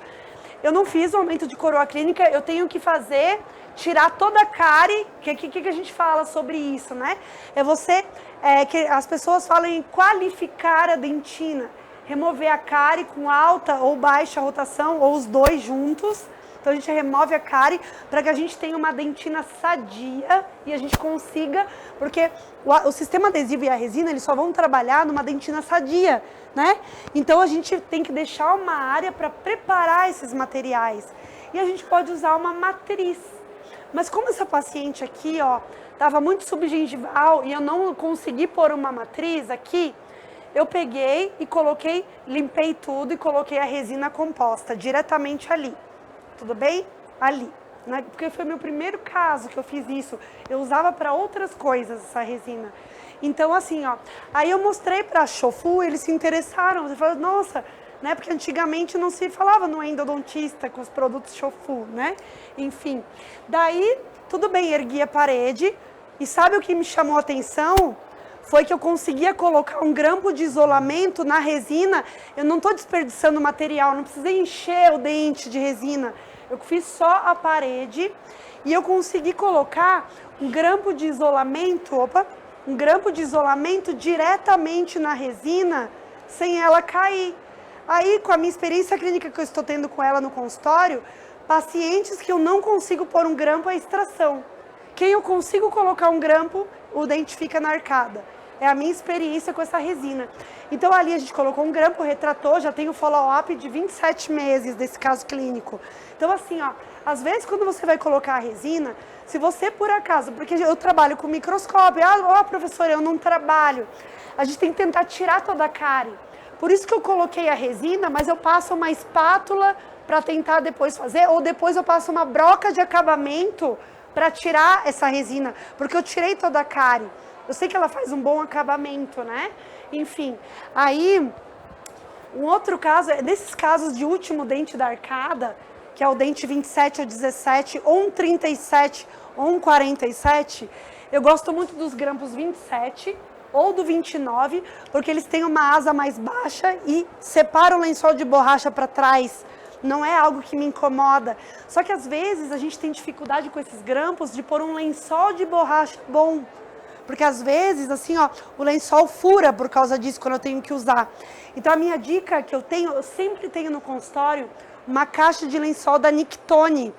Eu não fiz o aumento de coroa clínica, eu tenho que tirar toda a cárie. Que a gente fala sobre isso, né? Que as pessoas falam em qualificar a dentina. Remover a cárie com alta ou baixa rotação, ou os dois juntos. Então, a gente remove a cárie para que a gente tenha uma dentina sadia e a gente consiga, porque o sistema adesivo e a resina, eles só vão trabalhar numa dentina sadia, né? Então, a gente tem que deixar uma área para preparar esses materiais. E a gente pode usar uma matriz. Mas como essa paciente aqui, ó, estava muito subgengival e eu não consegui pôr uma matriz aqui, eu peguei e limpei tudo e coloquei a resina composta diretamente ali. Tudo bem? Ali, né? Porque foi meu primeiro caso que eu fiz isso. Eu usava para outras coisas essa resina. Então, assim, ó. Aí eu mostrei para a Shofu, eles se interessaram. Eles falaram, nossa, né? Porque antigamente não se falava no endodontista com os produtos Shofu, né? Enfim. Daí, tudo bem, ergui a parede. E sabe o que me chamou a atenção? Foi que eu conseguia colocar um grampo de isolamento na resina. Eu não estou desperdiçando material, não precisei encher o dente de resina. Eu fiz só a parede e eu consegui colocar um grampo de isolamento, diretamente na resina, sem ela cair. Aí, com a minha experiência clínica que eu estou tendo com ela no consultório, pacientes que eu não consigo pôr um grampo é extração. Quem eu consigo colocar um grampo, o dente fica na arcada. É a minha experiência com essa resina. Então, ali a gente colocou um grampo, retratou, já tem o follow-up de 27 meses desse caso clínico. Então, assim, ó, às vezes quando você vai colocar a resina, se você por acaso, porque eu trabalho com microscópio, professora, eu não trabalho. A gente tem que tentar tirar toda a cárie. Por isso que eu coloquei a resina, mas eu passo uma espátula para tentar depois fazer, ou depois eu passo uma broca de acabamento para tirar essa resina, porque eu tirei toda a cárie. Eu sei que ela faz um bom acabamento, né? Enfim, aí, um outro caso, desses casos de último dente da arcada, que é o dente 27 a 17, ou um 37, ou um 47, eu gosto muito dos grampos 27 ou do 29, porque eles têm uma asa mais baixa e separam o lençol de borracha para trás não é algo que me incomoda. Só que às vezes a gente tem dificuldade com esses grampos de pôr um lençol de borracha bom. Porque às vezes, assim, ó, o lençol fura por causa disso, quando eu tenho que usar. Então a minha dica que eu sempre tenho no consultório, uma caixa de lençol da Nictone.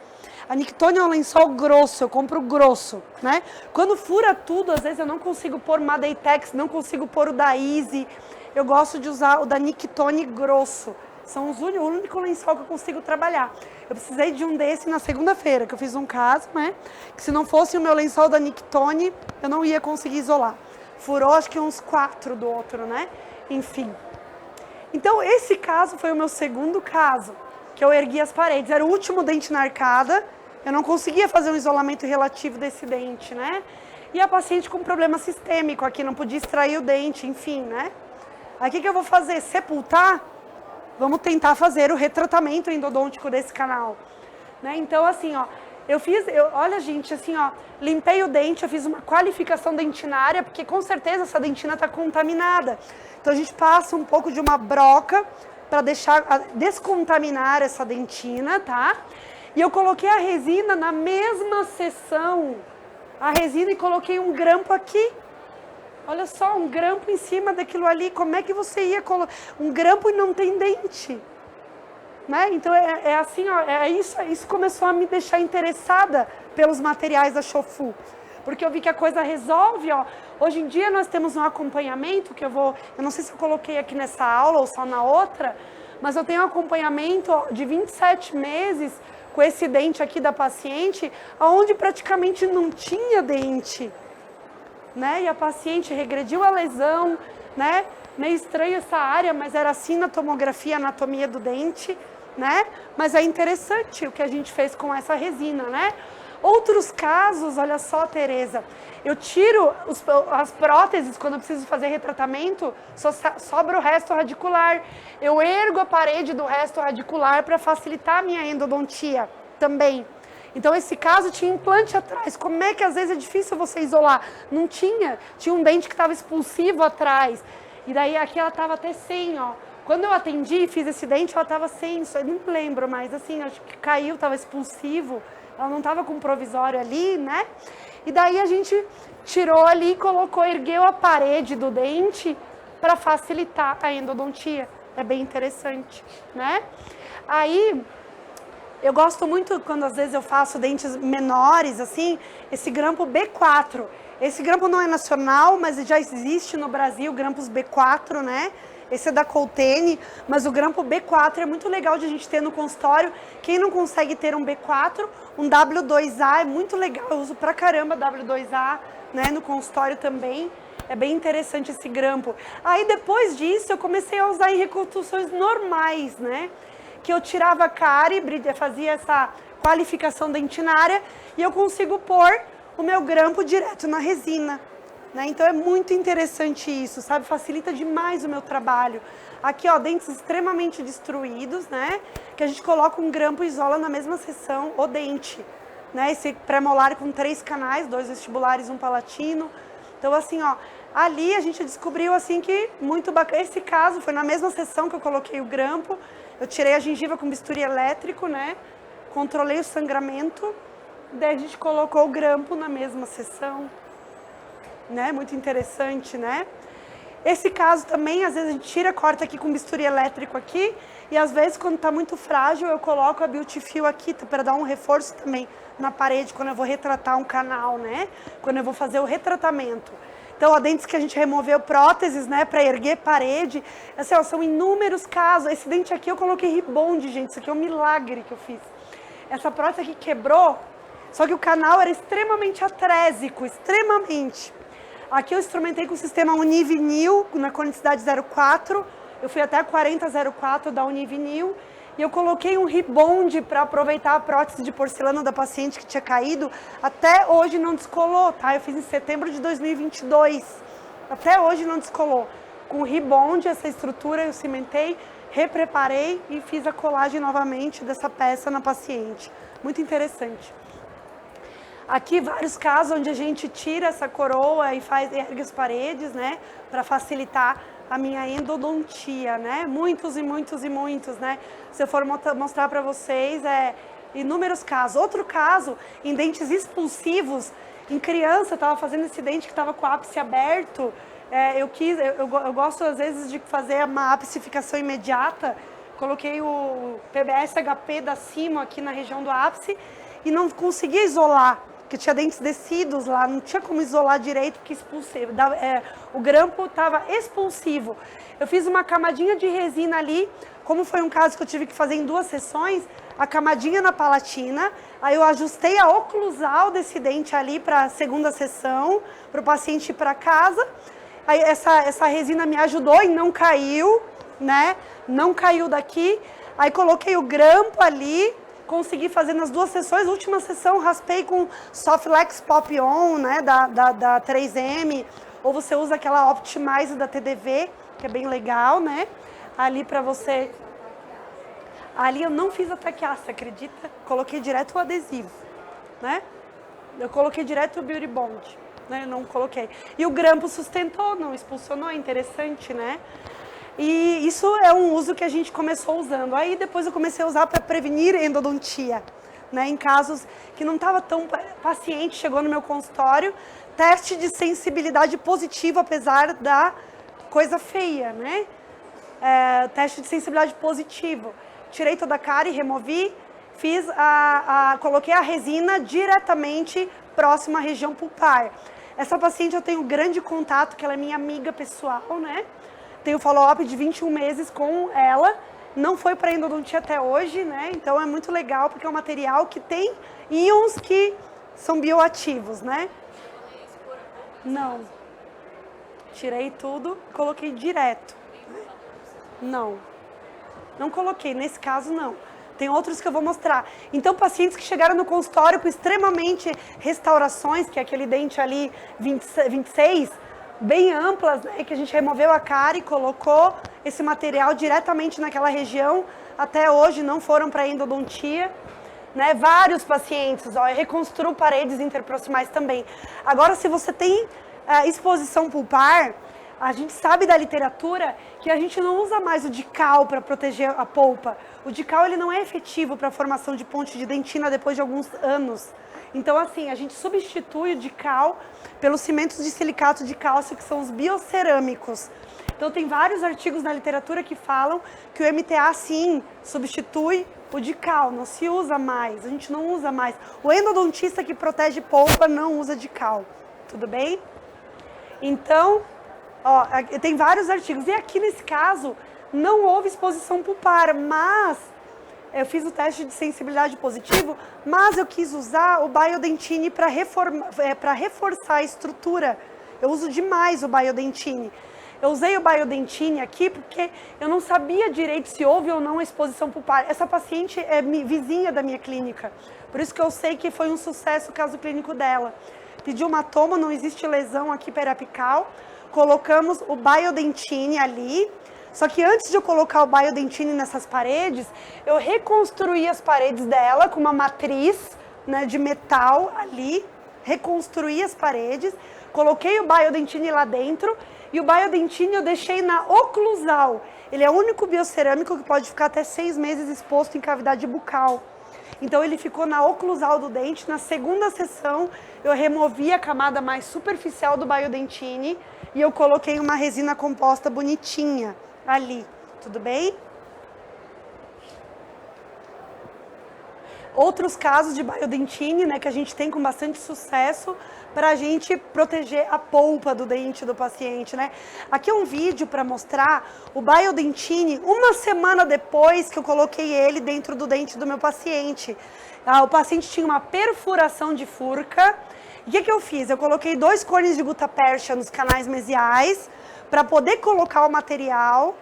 A Nictone é um lençol grosso, eu compro grosso, né? Quando fura tudo, às vezes eu não consigo pôr o Madeitex, não consigo pôr o da Easy. Eu gosto de usar o da Nictone grosso. São o único lençol que eu consigo trabalhar. Eu precisei de um desse na segunda-feira, que eu fiz um caso, né? Que se não fosse o meu lençol da Nictone, eu não ia conseguir isolar. Furou acho que uns 4 do outro, né? Enfim. Então, esse caso foi o meu segundo caso, que eu ergui as paredes. Era o último dente na arcada, eu não conseguia fazer um isolamento relativo desse dente, né? E a paciente com problema sistêmico aqui, não podia extrair o dente, enfim, né? Aí o que eu vou fazer? Sepultar? Vamos tentar fazer o retratamento endodôntico desse canal, né? Então, assim, ó, olha, gente, assim, ó, limpei o dente, eu fiz uma qualificação dentinária, porque com certeza essa dentina está contaminada. Então, a gente passa um pouco de uma broca para descontaminar essa dentina, tá? E eu coloquei a resina na mesma sessão, a resina, e coloquei um grampo aqui. Olha só, um grampo em cima daquilo ali, como é que você ia colocar? Um grampo e não tem dente, né? Então é assim, ó, isso começou a me deixar interessada pelos materiais da Shofu, porque eu vi que a coisa resolve, ó. Hoje em dia nós temos um acompanhamento que eu não sei se eu coloquei aqui nessa aula ou só na outra, mas eu tenho um acompanhamento de 27 meses com esse dente aqui da paciente, onde praticamente não tinha dente. Né? E a paciente regrediu a lesão, né? Meio estranho essa área, mas era assim na tomografia, anatomia do dente, né? Mas é interessante o que a gente fez com essa resina, né? Outros casos, olha só, Tereza, eu tiro as próteses quando eu preciso fazer retratamento, sobra o resto radicular. Eu ergo a parede do resto radicular para facilitar a minha endodontia também. Então, esse caso tinha implante atrás. Como é que às vezes é difícil você isolar? Não tinha. Tinha um dente que estava expulsivo atrás. E daí aqui ela estava até sem, ó. Quando eu atendi e fiz esse dente, ela estava sem. Eu não lembro, mas assim, acho que caiu, estava expulsivo. Ela não estava com provisório ali, né? E daí a gente tirou ali e colocou, ergueu a parede do dente para facilitar a endodontia. É bem interessante, né? Aí... eu gosto muito quando às vezes eu faço dentes menores, assim, esse grampo B4. Esse grampo não é nacional, mas já existe no Brasil, grampos B4, né? Esse é da Coltene, mas o grampo B4 é muito legal de a gente ter no consultório. Quem não consegue ter um B4, um W2A é muito legal. Eu uso pra caramba W2A, né, no consultório também. É bem interessante esse grampo. Aí depois disso eu comecei a usar em reconstruções normais, né? Que eu tirava a cárie, fazia essa qualificação dentinária e eu consigo pôr o meu grampo direto na resina, né? Então é muito interessante isso, sabe? Facilita demais o meu trabalho. Aqui, ó, dentes extremamente destruídos, né? Que a gente coloca um grampo e isola na mesma sessão o dente, né? Esse premolar com 3 canais, 2 vestibulares, 1 palatino. Então, assim, ó, ali a gente descobriu, assim, que muito bacana. Esse caso foi na mesma sessão que eu coloquei o grampo. Eu tirei a gengiva com bisturi elétrico, né? Controlei o sangramento. Daí a gente colocou o grampo na mesma sessão. Né? Muito interessante, né? Esse caso também, às vezes a gente tira, corta aqui com bisturi elétrico aqui. E às vezes, quando tá muito frágil, eu coloco a Beautifil aqui para dar um reforço também na parede, quando eu vou retratar um canal, né? Quando eu vou fazer o retratamento. Então, ó, dentes que a gente removeu próteses, né, para erguer parede. Assim, ó, são inúmeros casos. Esse dente aqui eu coloquei ribonde, gente. Isso aqui é um milagre que eu fiz. Essa prótese aqui quebrou, só que o canal era extremamente atrésico, extremamente. Aqui eu instrumentei com o sistema Univinil, na conicidade 04. Eu fui até a 4004 da Univinil. E eu coloquei um ribonde para aproveitar a prótese de porcelana da paciente que tinha caído. Até hoje não descolou, tá? Eu fiz em setembro de 2022. Até hoje não descolou. Com o ribonde, essa estrutura eu cimentei, repreparei e fiz a colagem novamente dessa peça na paciente. Muito interessante. Aqui vários casos onde a gente tira essa coroa e ergue as paredes, né? Para facilitar a minha endodontia, né? Muitos e muitos e muitos, né? Se eu for mostrar para vocês, inúmeros casos. Outro caso, em dentes expulsivos, em criança, eu estava fazendo esse dente que estava com o ápice aberto. Eu gosto, às vezes, de fazer uma apicificação imediata. Coloquei o PBS HP da Simo aqui na região do ápice e não conseguia isolar, porque tinha dentes descidos lá, não tinha como isolar direito, porque o grampo estava expulsivo. Eu fiz uma camadinha de resina ali, como foi um caso que eu tive que fazer em 2 sessões, a camadinha na palatina, aí eu ajustei a oclusal desse dente ali para a 2ª sessão, para o paciente ir para casa. Aí essa resina me ajudou e não caiu, né? Não caiu daqui. Aí coloquei o grampo ali, consegui fazer nas 2 sessões. Última sessão raspei com Softlex Pop On, né? Da 3M. Ou você usa aquela Optimize da TDV, que é bem legal, né? Ali para você... Ali eu não fiz a taquiaça, acredita? Coloquei direto o adesivo, né? Eu coloquei direto o Beauty Bond, né? Eu não coloquei. E o grampo sustentou, não expulsionou, é interessante, né? E isso é um uso que a gente começou usando. Aí depois eu comecei a usar para prevenir endodontia, né? Em casos que não estava tão... Paciente chegou no meu consultório, teste de sensibilidade positivo, apesar da coisa feia, né? Teste de sensibilidade positivo. Tirei toda a cárie, removi, coloquei a resina diretamente próxima à região pulpar. Essa paciente eu tenho grande contato, que ela é minha amiga pessoal, né? Tenho follow-up de 21 meses com ela, não foi para endodontia até hoje, né? Então é muito legal, porque é um material que tem íons que são bioativos, né? Não. Tirei tudo, coloquei direto. Não coloquei, nesse caso não. Tem outros que eu vou mostrar. Então, pacientes que chegaram no consultório com extremamente restaurações, que é aquele dente ali 26, bem amplas, né, que a gente removeu a cárie e colocou esse material diretamente naquela região, até hoje não foram para endodontia. Né? Vários pacientes, eu reconstruo paredes interproximais também. Agora, se você tem exposição pulpar, a gente sabe da literatura que a gente não usa mais o Dical para proteger a polpa. O Dical ele não é efetivo para a formação de ponte de dentina depois de alguns anos. Então, assim, a gente substitui o Dical pelos cimentos de silicato de cálcio, que são os biocerâmicos. Então, tem vários artigos na literatura que falam que o MTA, sim, substitui o Dical, não se usa mais, a gente não usa mais. O endodontista que protege polpa não usa Dical, tudo bem? Então... tem vários artigos. E aqui, nesse caso, não houve exposição pulpar, mas eu fiz o teste de sensibilidade positivo, mas eu quis usar o Biodentine para reforçar a estrutura. Eu uso demais o Biodentine. Eu usei o Biodentine aqui porque eu não sabia direito se houve ou não exposição pulpar. Essa paciente é vizinha da minha clínica, por isso que eu sei que foi um sucesso o caso clínico dela. Pediu uma toma, não existe lesão aqui periapical. Colocamos o Biodentine ali, só que antes de eu colocar o Biodentine nessas paredes, eu reconstruí as paredes dela com uma matriz, né, de metal ali, reconstruí as paredes, coloquei o Biodentine lá dentro e o Biodentine eu deixei na oclusal. Ele é o único biocerâmico que pode ficar até 6 meses exposto em cavidade bucal. Então ele ficou na oclusal do dente. Na 2ª sessão eu removi a camada mais superficial do Biodentine e eu coloquei uma resina composta bonitinha ali, tudo bem? Outros casos de Biodentine, né, que a gente tem com bastante sucesso para a gente proteger a polpa do dente do paciente, né? Aqui é um vídeo para mostrar o Biodentine 1 semana depois que eu coloquei ele dentro do dente do meu paciente. O paciente tinha uma perfuração de furca. O que eu fiz? Eu coloquei 2 cones de gutapercha nos canais mesiais para poder colocar o material.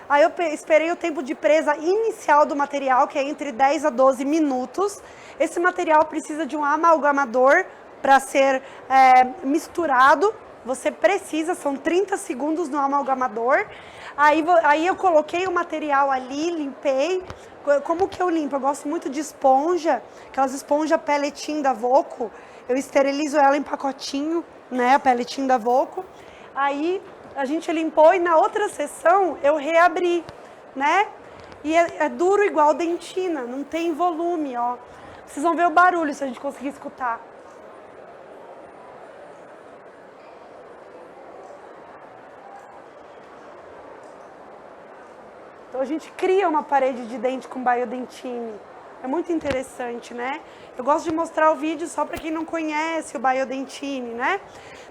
Aí eu esperei o tempo de presa inicial do material, que é entre 10 a 12 minutos. Esse material precisa de um amalgamador para ser misturado. Você precisa, são 30 segundos no amalgamador. Aí eu coloquei o material ali, limpei. Como que eu limpo? Eu gosto muito de esponja, aquelas esponjas pelletinho da Voco. Eu esterilizo ela em pacotinho, né, a pelletinho da Voco. Aí a gente limpou e na outra sessão eu reabri, né? E é duro igual dentina, não tem volume, ó. Vocês vão ver o barulho se a gente conseguir escutar. Então a gente cria uma parede de dente com Biodentine. É muito interessante, né? Eu gosto de mostrar o vídeo só para quem não conhece o Biodentine, né?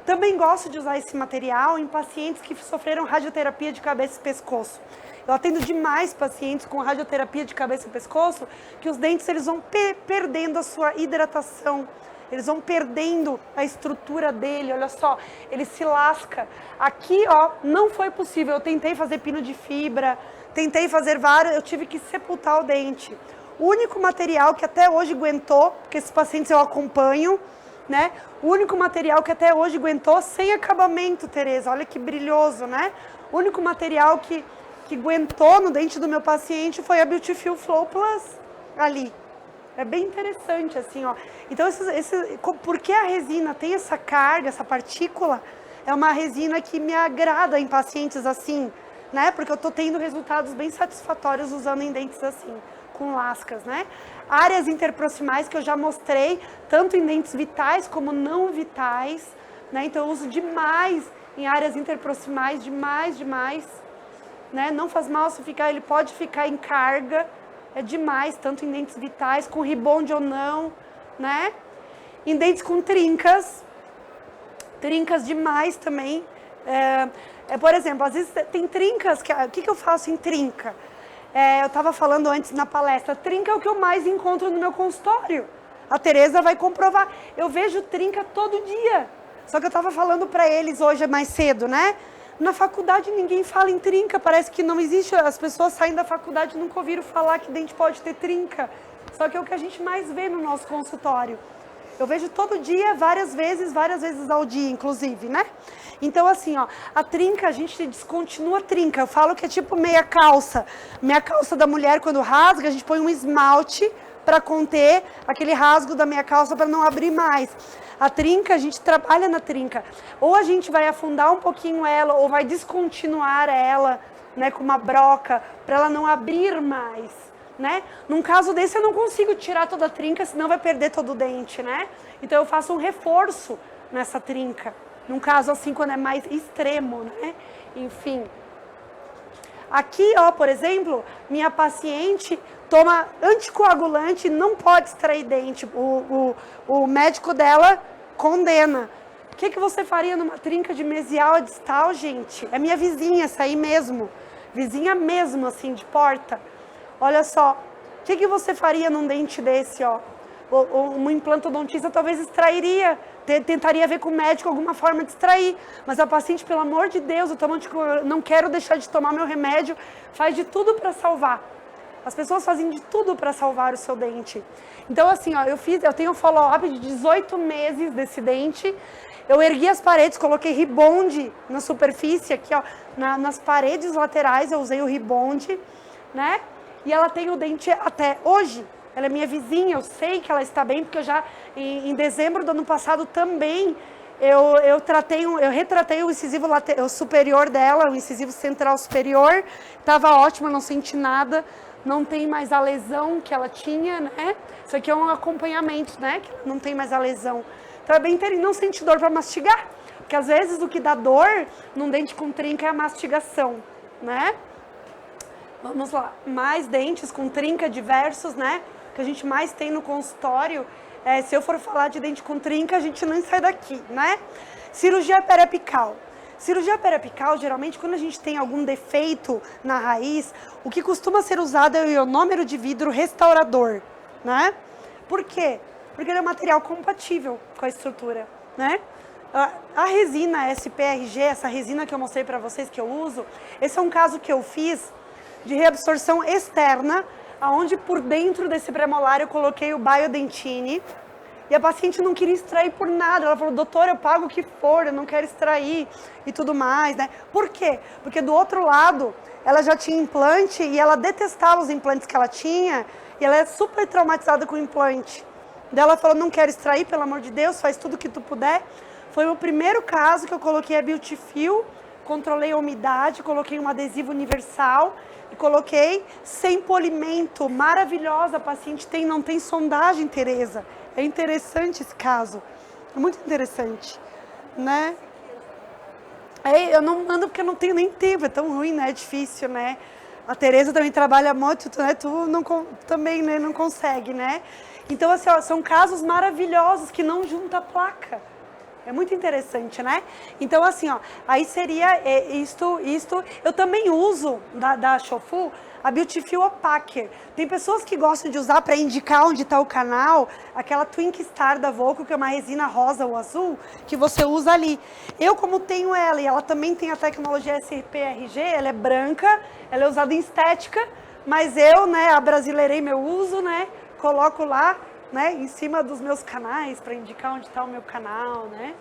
Também gosto de usar esse material em pacientes que sofreram radioterapia de cabeça e pescoço. Eu atendo demais pacientes com radioterapia de cabeça e pescoço, que os dentes eles vão perdendo a sua hidratação, eles vão perdendo a estrutura dele, olha só, ele se lasca. Aqui, ó, não foi possível, eu tentei fazer pino de fibra, tentei fazer vários, eu tive que sepultar o dente. O único material que até hoje aguentou, porque esses pacientes eu acompanho, né? O único material que até hoje aguentou sem acabamento, Tereza, olha que brilhoso, né? O único material que aguentou no dente do meu paciente foi a Beautiful Flow Plus, ali. É bem interessante, assim, ó. Então, porque a resina tem essa carga, essa partícula, é uma resina que me agrada em pacientes assim, né? Porque eu tô tendo resultados bem satisfatórios usando em dentes assim, com lascas, né? Áreas interproximais que eu já mostrei, tanto em dentes vitais como não vitais, né? Então, eu uso demais em áreas interproximais, demais, né? Não faz mal se ficar, ele pode ficar em carga, é demais, tanto em dentes vitais, com ribonde ou não, né? Em dentes com trincas demais também. Por exemplo, às vezes tem trincas, o que eu faço em trinca? Eu estava falando antes na palestra, trinca é o que eu mais encontro no meu consultório. A Tereza vai comprovar. Eu vejo trinca todo dia. Só que eu estava falando para eles hoje mais cedo, né? Na faculdade ninguém fala em trinca, parece que não existe, as pessoas saem da faculdade e nunca ouviram falar que dente pode ter trinca. Só que é o que a gente mais vê no nosso consultório. Eu vejo todo dia, várias vezes ao dia, inclusive, né? Então, assim, ó, a trinca, a gente descontinua a trinca. Eu falo que é tipo meia calça. Meia calça da mulher, quando rasga, a gente põe um esmalte para conter aquele rasgo da meia calça para não abrir mais. A trinca, a gente trabalha na trinca. Ou a gente vai afundar um pouquinho ela, ou vai descontinuar ela, né, com uma broca, para ela não abrir mais, né? Num caso desse, eu não consigo tirar toda a trinca, senão vai perder todo o dente, né? Então, eu faço um reforço nessa trinca. Num caso assim, quando é mais extremo, né? Enfim. Aqui, ó, por exemplo, minha paciente toma anticoagulante, não pode extrair dente. O médico dela condena. O que você faria numa trinca de mesial a distal, gente? É minha vizinha, essa aí mesmo. Vizinha mesmo, assim, de porta. Olha só. O que você faria num dente desse, ó? Um implantodontista talvez extrairia, tentaria ver com o médico alguma forma de extrair. Mas a paciente, pelo amor de Deus, eu não quero deixar de tomar meu remédio, faz de tudo para salvar. As pessoas fazem de tudo para salvar o seu dente. Então, assim, ó, eu tenho um follow-up de 18 meses desse dente. Eu ergui as paredes, coloquei ribonde na superfície, aqui, ó, nas paredes laterais, eu usei o ribonde, né? E ela tem o dente até hoje. Ela é minha vizinha, eu sei que ela está bem, porque eu já, em dezembro do ano passado também, eu retratei o incisivo superior dela, o incisivo central superior, estava ótimo, não senti nada, não tem mais a lesão que ela tinha, né? Isso aqui é um acompanhamento, né? Que não tem mais a lesão. Então é bem interessante, não sente dor para mastigar, porque às vezes o que dá dor num dente com trinca é a mastigação, né? Vamos lá, mais dentes com trinca diversos, né? Que a gente mais tem no consultório. Se eu for falar de dente com trinca, a gente não sai daqui, né? Cirurgia periapical. Cirurgia periapical, geralmente, quando a gente tem algum defeito na raiz, o que costuma ser usado é o ionômero de vidro restaurador, né? Por quê? Porque ele é um material compatível com a estrutura, né? A resina SPRG, essa resina que eu mostrei para vocês que eu uso, esse é um caso que eu fiz de reabsorção externa, onde por dentro desse premolar eu coloquei o Biodentine, e a paciente não queria extrair por nada. Ela falou, doutor, eu pago o que for, eu não quero extrair e tudo mais, né? Por quê? Porque do outro lado, ela já tinha implante e ela detestava os implantes que ela tinha, e ela é super traumatizada com o implante. Daí ela falou, não quero extrair, pelo amor de Deus, faz tudo o que tu puder. Foi o primeiro caso que eu coloquei a Beautiful controlei a umidade, coloquei um adesivo universal e coloquei sem polimento. Maravilhosa, a paciente não tem sondagem, Tereza. É interessante esse caso. É muito interessante, né? Eu não mando porque eu não tenho nem tempo, é tão ruim, né? É difícil, né? A Tereza também trabalha muito, né? Tu não, também, né? Não consegue, né? Então, assim, ó, são casos maravilhosos que não junta a placa. É muito interessante, né? Então, assim, ó, aí seria isto. Eu também uso da Shofu a Beautiful Opaque. Tem pessoas que gostam de usar para indicar onde está o canal, aquela Twink Star da Volco, que é uma resina rosa ou azul, que você usa ali. Eu, como tenho ela, e ela também tem a tecnologia SPRG, ela é branca, ela é usada em estética, mas eu, né, abrasileirei meu uso, né, coloco lá, né, em cima dos meus canais, para indicar onde está o meu canal, né,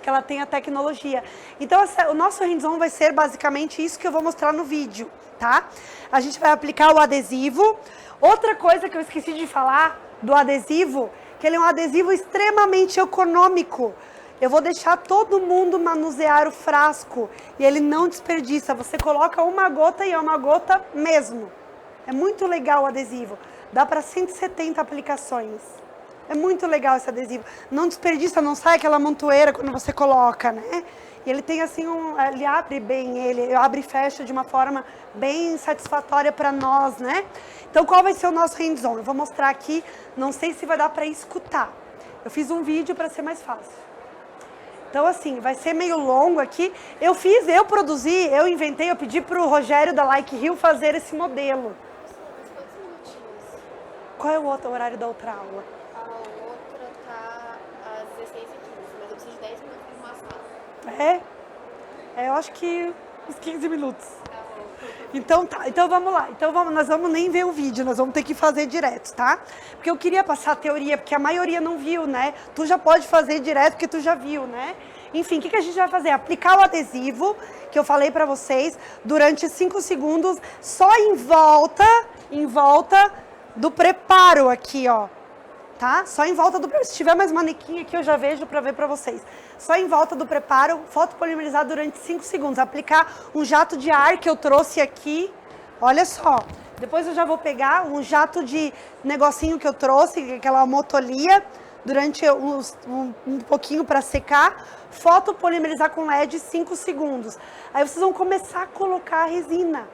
que ela tem a tecnologia. Então, o nosso hands-on vai ser basicamente isso que eu vou mostrar no vídeo, tá? A gente vai aplicar o adesivo. Outra coisa que eu esqueci de falar do adesivo, que ele é um adesivo extremamente econômico. Eu vou deixar todo mundo manusear o frasco e ele não desperdiça. Você coloca uma gota e é uma gota mesmo. É muito legal o adesivo. Dá para 170 aplicações. É muito legal esse adesivo. Não desperdiça, não sai aquela montoeira quando você coloca, né? E ele tem assim, ele abre bem, ele abre e fecha de uma forma bem satisfatória para nós, né? Então, qual vai ser o nosso hands-on? Eu vou mostrar aqui, não sei se vai dar para escutar. Eu fiz um vídeo para ser mais fácil. Então, assim, vai ser meio longo aqui. Eu produzi, eu inventei, eu pedi para o Rogério da Like Hill fazer esse modelo. Qual é o outro horário da outra aula? A outra tá às 16h15, mas eu preciso de 10 minutos para uma sala. Eu acho que uns 15 minutos. Então tá, então vamos lá. Nós vamos nem ver o vídeo, nós vamos ter que fazer direto, tá? Porque eu queria passar a teoria, porque a maioria não viu, né? Tu já pode fazer direto, porque tu já viu, né? Enfim, o que a gente vai fazer? Aplicar o adesivo, que eu falei pra vocês, durante 5 segundos, só em volta do preparo aqui, ó. Tá? Só em volta do preparo. Se tiver mais manequim aqui, eu já vejo para ver para vocês. Só em volta do preparo, fotopolimerizar durante 5 segundos. Aplicar um jato de ar que eu trouxe aqui. Olha só. Depois eu já vou pegar um jato de negocinho que eu trouxe, aquela motolia, durante um pouquinho para secar. Fotopolimerizar com LED 5 segundos. Aí vocês vão começar a colocar a resina.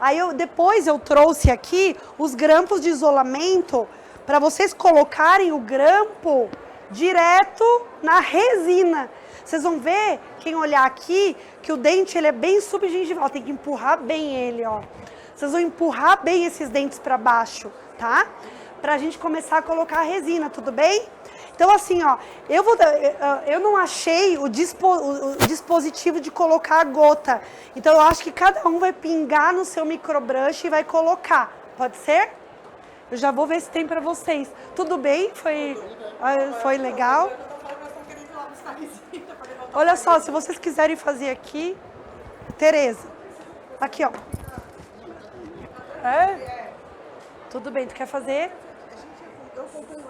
Aí depois eu trouxe aqui os grampos de isolamento para vocês colocarem o grampo direto na resina. Vocês vão ver, quem olhar aqui, que o dente ele é bem subgengival, tem que empurrar bem ele, ó. Vocês vão empurrar bem esses dentes para baixo, tá? Pra gente começar a colocar a resina, tudo bem? Então assim, ó, eu não achei o dispositivo de colocar a gota. Então eu acho que cada um vai pingar no seu microbrush e vai colocar. Pode ser? Eu já vou ver se tem pra vocês. Tudo bem? Foi legal? Olha só, se vocês quiserem fazer aqui, Tereza, aqui ó. Tudo bem, tu quer fazer? Eu acompanho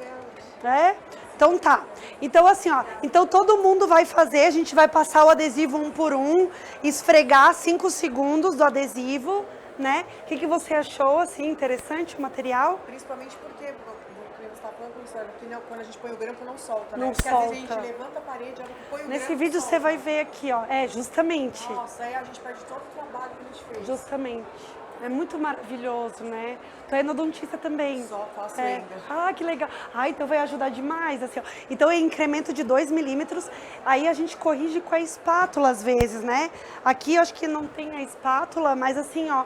ela. Então tá. Então assim, ó. Então todo mundo vai fazer, a gente vai passar o adesivo um por um, esfregar 5 segundos do adesivo, né? O que você achou, assim, interessante o material? Principalmente porque, você está falando, porque quando a gente põe o grampo não solta, né? Não porque solta. às vezes a gente levanta a parede, põe o Nesse grampo, vídeo solta. você vai ver aqui, ó. Justamente. Nossa, aí a gente perde todo o trabalho que a gente fez. Justamente. É muito maravilhoso, né? Tu é endodontista também. Só faço ainda. Ah, que legal. Então vai ajudar demais, assim, ó. Então é incremento de 2 milímetros. Aí a gente corrige com a espátula às vezes, né? Aqui eu acho que não tem a espátula, mas assim, ó.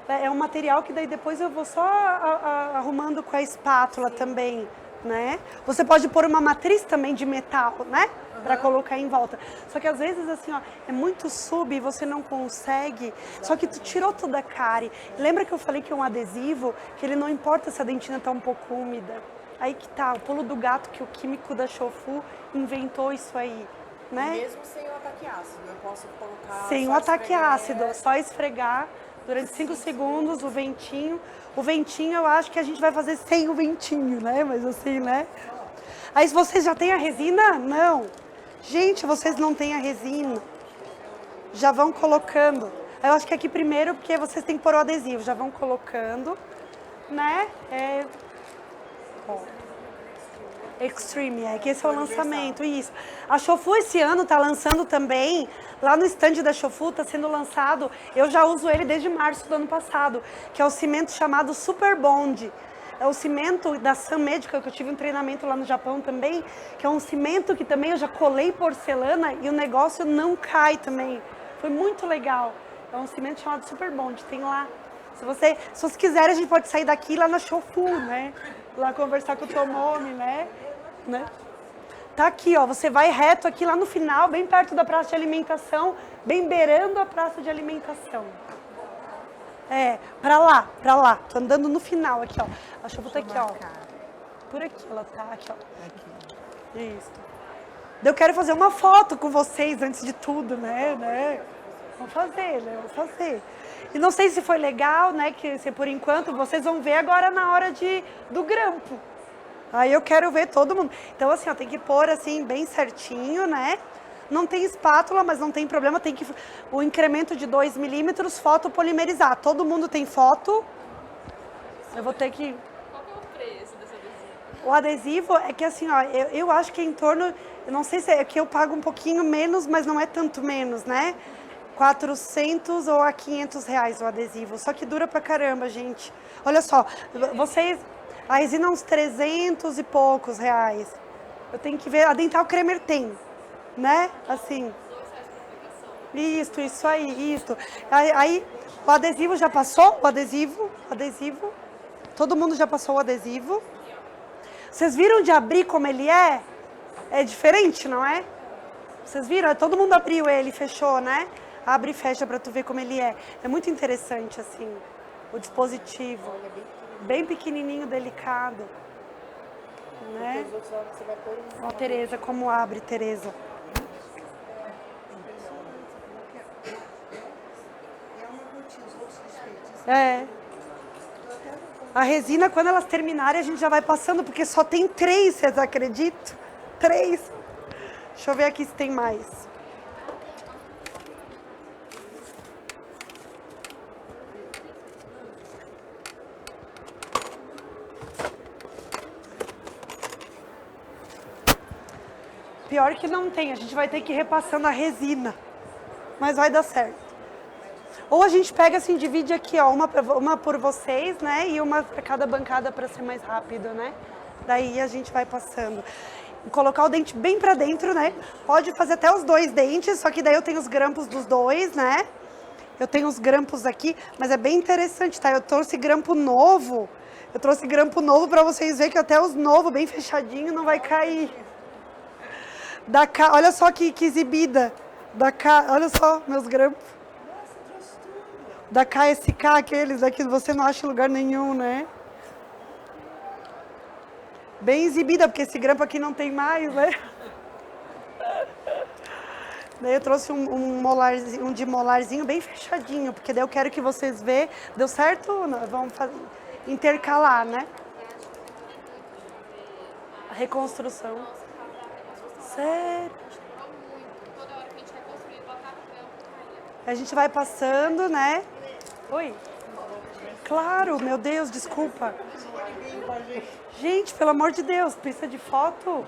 É um material que daí depois eu vou só arrumando com a espátula também, né? Você pode pôr uma matriz também de metal, né? Pra colocar em volta. Só que às vezes, assim, ó, é muito sub e você não consegue. Só que tu tirou toda a cárie. Lembra que eu falei que é um adesivo, que ele não importa se a dentina tá um pouco úmida. Aí que tá, o pulo do gato que o químico da Shofu inventou isso aí, né? Mesmo sem o ataque ácido, eu posso colocar... Sem o ataque ácido, só esfregar durante 5 segundos o ventinho. O ventinho eu acho que a gente vai fazer sem o ventinho, né? Mas assim, né? Aí se vocês já têm a resina, não. Gente, vocês não têm a resina. já vão colocando. Eu acho que aqui primeiro, porque vocês têm que pôr o adesivo, já vão colocando, né? Ó. Extreme, que esse é o lançamento, isso. A Shofu esse ano tá lançando também, lá no stand da Shofu tá sendo lançado, eu já uso ele desde março do ano passado, que é o cimento chamado Super Bond. É o cimento da Sun Medical, que eu tive um treinamento lá no Japão também, que é um cimento que também eu já colei porcelana e o negócio não cai também. Foi muito legal. É um cimento chamado Super Bond, tem lá. Se vocês quiserem, a gente pode sair daqui lá na Shofu, né? Lá conversar com o Tomomi, né? Tá aqui, ó, você vai reto aqui lá no final, bem perto da praça de alimentação, bem beirando a praça de alimentação. Pra lá. Tô andando no final aqui, ó. A Shofu tá aqui, ó. Por aqui, ela tá aqui, ó. Isso. Eu quero fazer uma foto com vocês antes de tudo, né? Vamos fazer. E não sei se foi legal, né, que se por enquanto vocês vão ver agora na hora do grampo. Aí eu quero ver todo mundo. Então assim, ó, tem que pôr assim bem certinho, né? Não tem espátula, mas não tem problema, tem que o incremento de 2 milímetros, fotopolimerizar. Todo mundo tem foto. Eu vou ter que... Qual que é o preço desse adesivo? O adesivo é que assim, ó, eu acho que é em torno, eu não sei se é que eu pago um pouquinho menos, mas não é tanto menos, né? 400 ou a 500 reais o adesivo, só que dura pra caramba, gente. Olha só, vocês, a resina uns 300 e poucos reais. Eu tenho que ver, a Dental Cremer tem, né? Assim. Isso aí. Aí, o adesivo já passou? O adesivo. Todo mundo já passou o adesivo. Vocês viram de abrir como ele é? É diferente, não é? Vocês viram? Todo mundo abriu ele, fechou, né? Abre e fecha pra tu ver como ele é. É muito interessante, assim, o dispositivo. Bem pequenininho, delicado. Né? Ó, Tereza, como abre, Tereza. A resina, quando elas terminarem, a gente já vai passando, porque só tem 3, vocês acreditam? 3. Deixa eu ver aqui se tem mais. Pior que não tem, a gente vai ter que ir repassando a resina. Mas vai dar certo. Ou a gente pega assim, divide aqui, ó, uma por vocês, né? E uma para cada bancada para ser mais rápido, né? Daí a gente vai passando. Colocar o dente bem pra dentro, né? Pode fazer até os 2 dentes, só que daí eu tenho os grampos dos 2, né? Eu tenho os grampos aqui, mas é bem interessante, tá? Eu trouxe grampo novo. Pra vocês verem que até os novos, bem fechadinho, não vai cair. Olha só que exibida. Olha só meus grampos. Da KSK, aqueles aqui que você não acha em lugar nenhum, né? Bem exibida, porque esse grampo aqui não tem mais, né? Daí eu trouxe um de molarzinho bem fechadinho, porque daí eu quero que vocês vejam. Deu certo? Vamos intercalar, né? A reconstrução. Sério? Toda hora que a gente vai construir, botar no campo, A gente vai passando, né? Oi? Claro, meu Deus, desculpa. Gente, pelo amor de Deus, precisa de foto?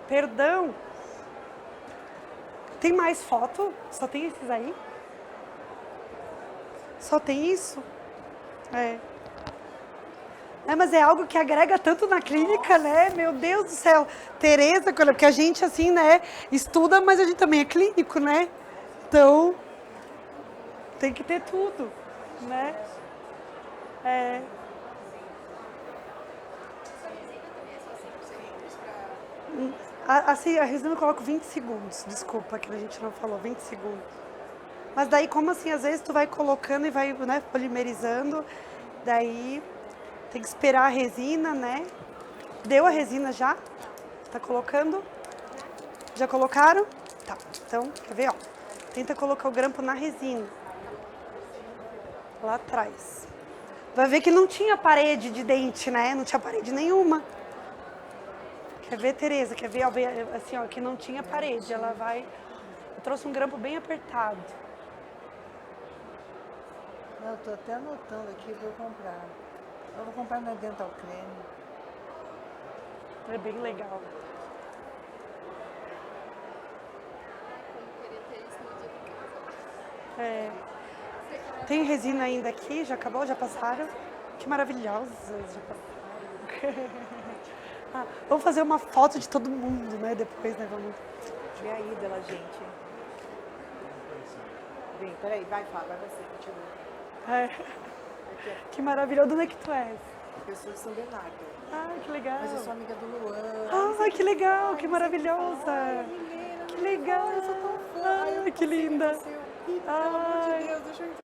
Perdão. Tem mais foto? Só tem esses aí? Só tem isso? Mas é algo que agrega tanto na clínica, né? Meu Deus do céu. Tereza, porque a gente, assim, né, estuda, mas a gente também é clínico, né? Então, tem que ter tudo, né? Assim, a resina eu coloco 20 segundos. Desculpa, que a gente não falou, 20 segundos. Mas daí, como assim, às vezes tu vai colocando e vai, né, polimerizando, daí tem que esperar a resina, né? Deu a resina já? Tá colocando? Já colocaram? Tá, então, quer ver, ó. Tenta colocar o grampo na resina. Lá atrás. Vai ver que não tinha parede de dente, né? Não tinha parede nenhuma. Quer ver, Tereza? Quer ver, ó, assim, ó, que não tinha parede. Ela vai... Eu trouxe um grampo bem apertado. Eu tô até anotando aqui para eu comprar. Eu vou comprar na Dental Creme. É bem legal. Como queria ter isso no dia do casamento. É. Tem resina ainda aqui? Já acabou? Já passaram? Que maravilhosas, já passaram. Ah, vamos fazer uma foto de todo mundo, né? Depois, né? Vamos. Vê aí dela, gente. Vem, peraí, vai, fala, vai você, continua. É. Que maravilhoso. De onde é que tu és? Eu sou de São Bernardo, Ah, que legal. mas eu sou amiga do Luan. Ah, que legal, que maravilhosa. Ai, Milena, Que legal. eu sou tão fã. Ai, eu Ai, que linda. Você, pelo amor de Deus, deixa eu entrar.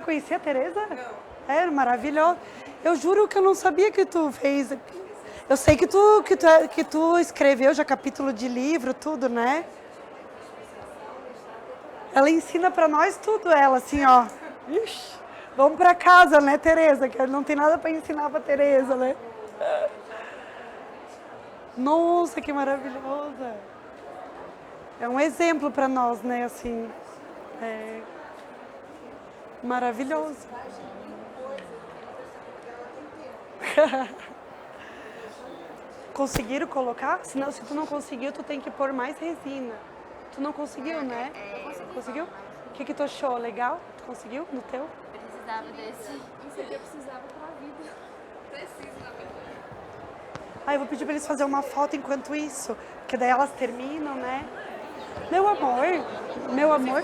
Conhecia a Tereza? Não. É maravilhoso. Eu juro que eu não sabia que tu fez. Eu sei que tu escreveu já capítulo de livro, tudo, né? Ela ensina pra nós tudo, ela, assim, ó. Ixi, vamos pra casa, né, Tereza? Que não tem nada pra ensinar pra Tereza, né? Nossa, que maravilhosa. É um exemplo pra nós, né, assim. É maravilhoso. Conseguiram colocar? Senão, se tu não conseguiu, tu tem que pôr mais resina. Tu não conseguiu, né? Conseguiu? O que tu achou? Legal? Tu conseguiu no teu? Precisava desse. Isso aqui eu precisava pra vida. Preciso, na verdade. Ah, eu vou pedir pra eles fazerem uma foto enquanto isso. Porque daí elas terminam, né? Meu amor.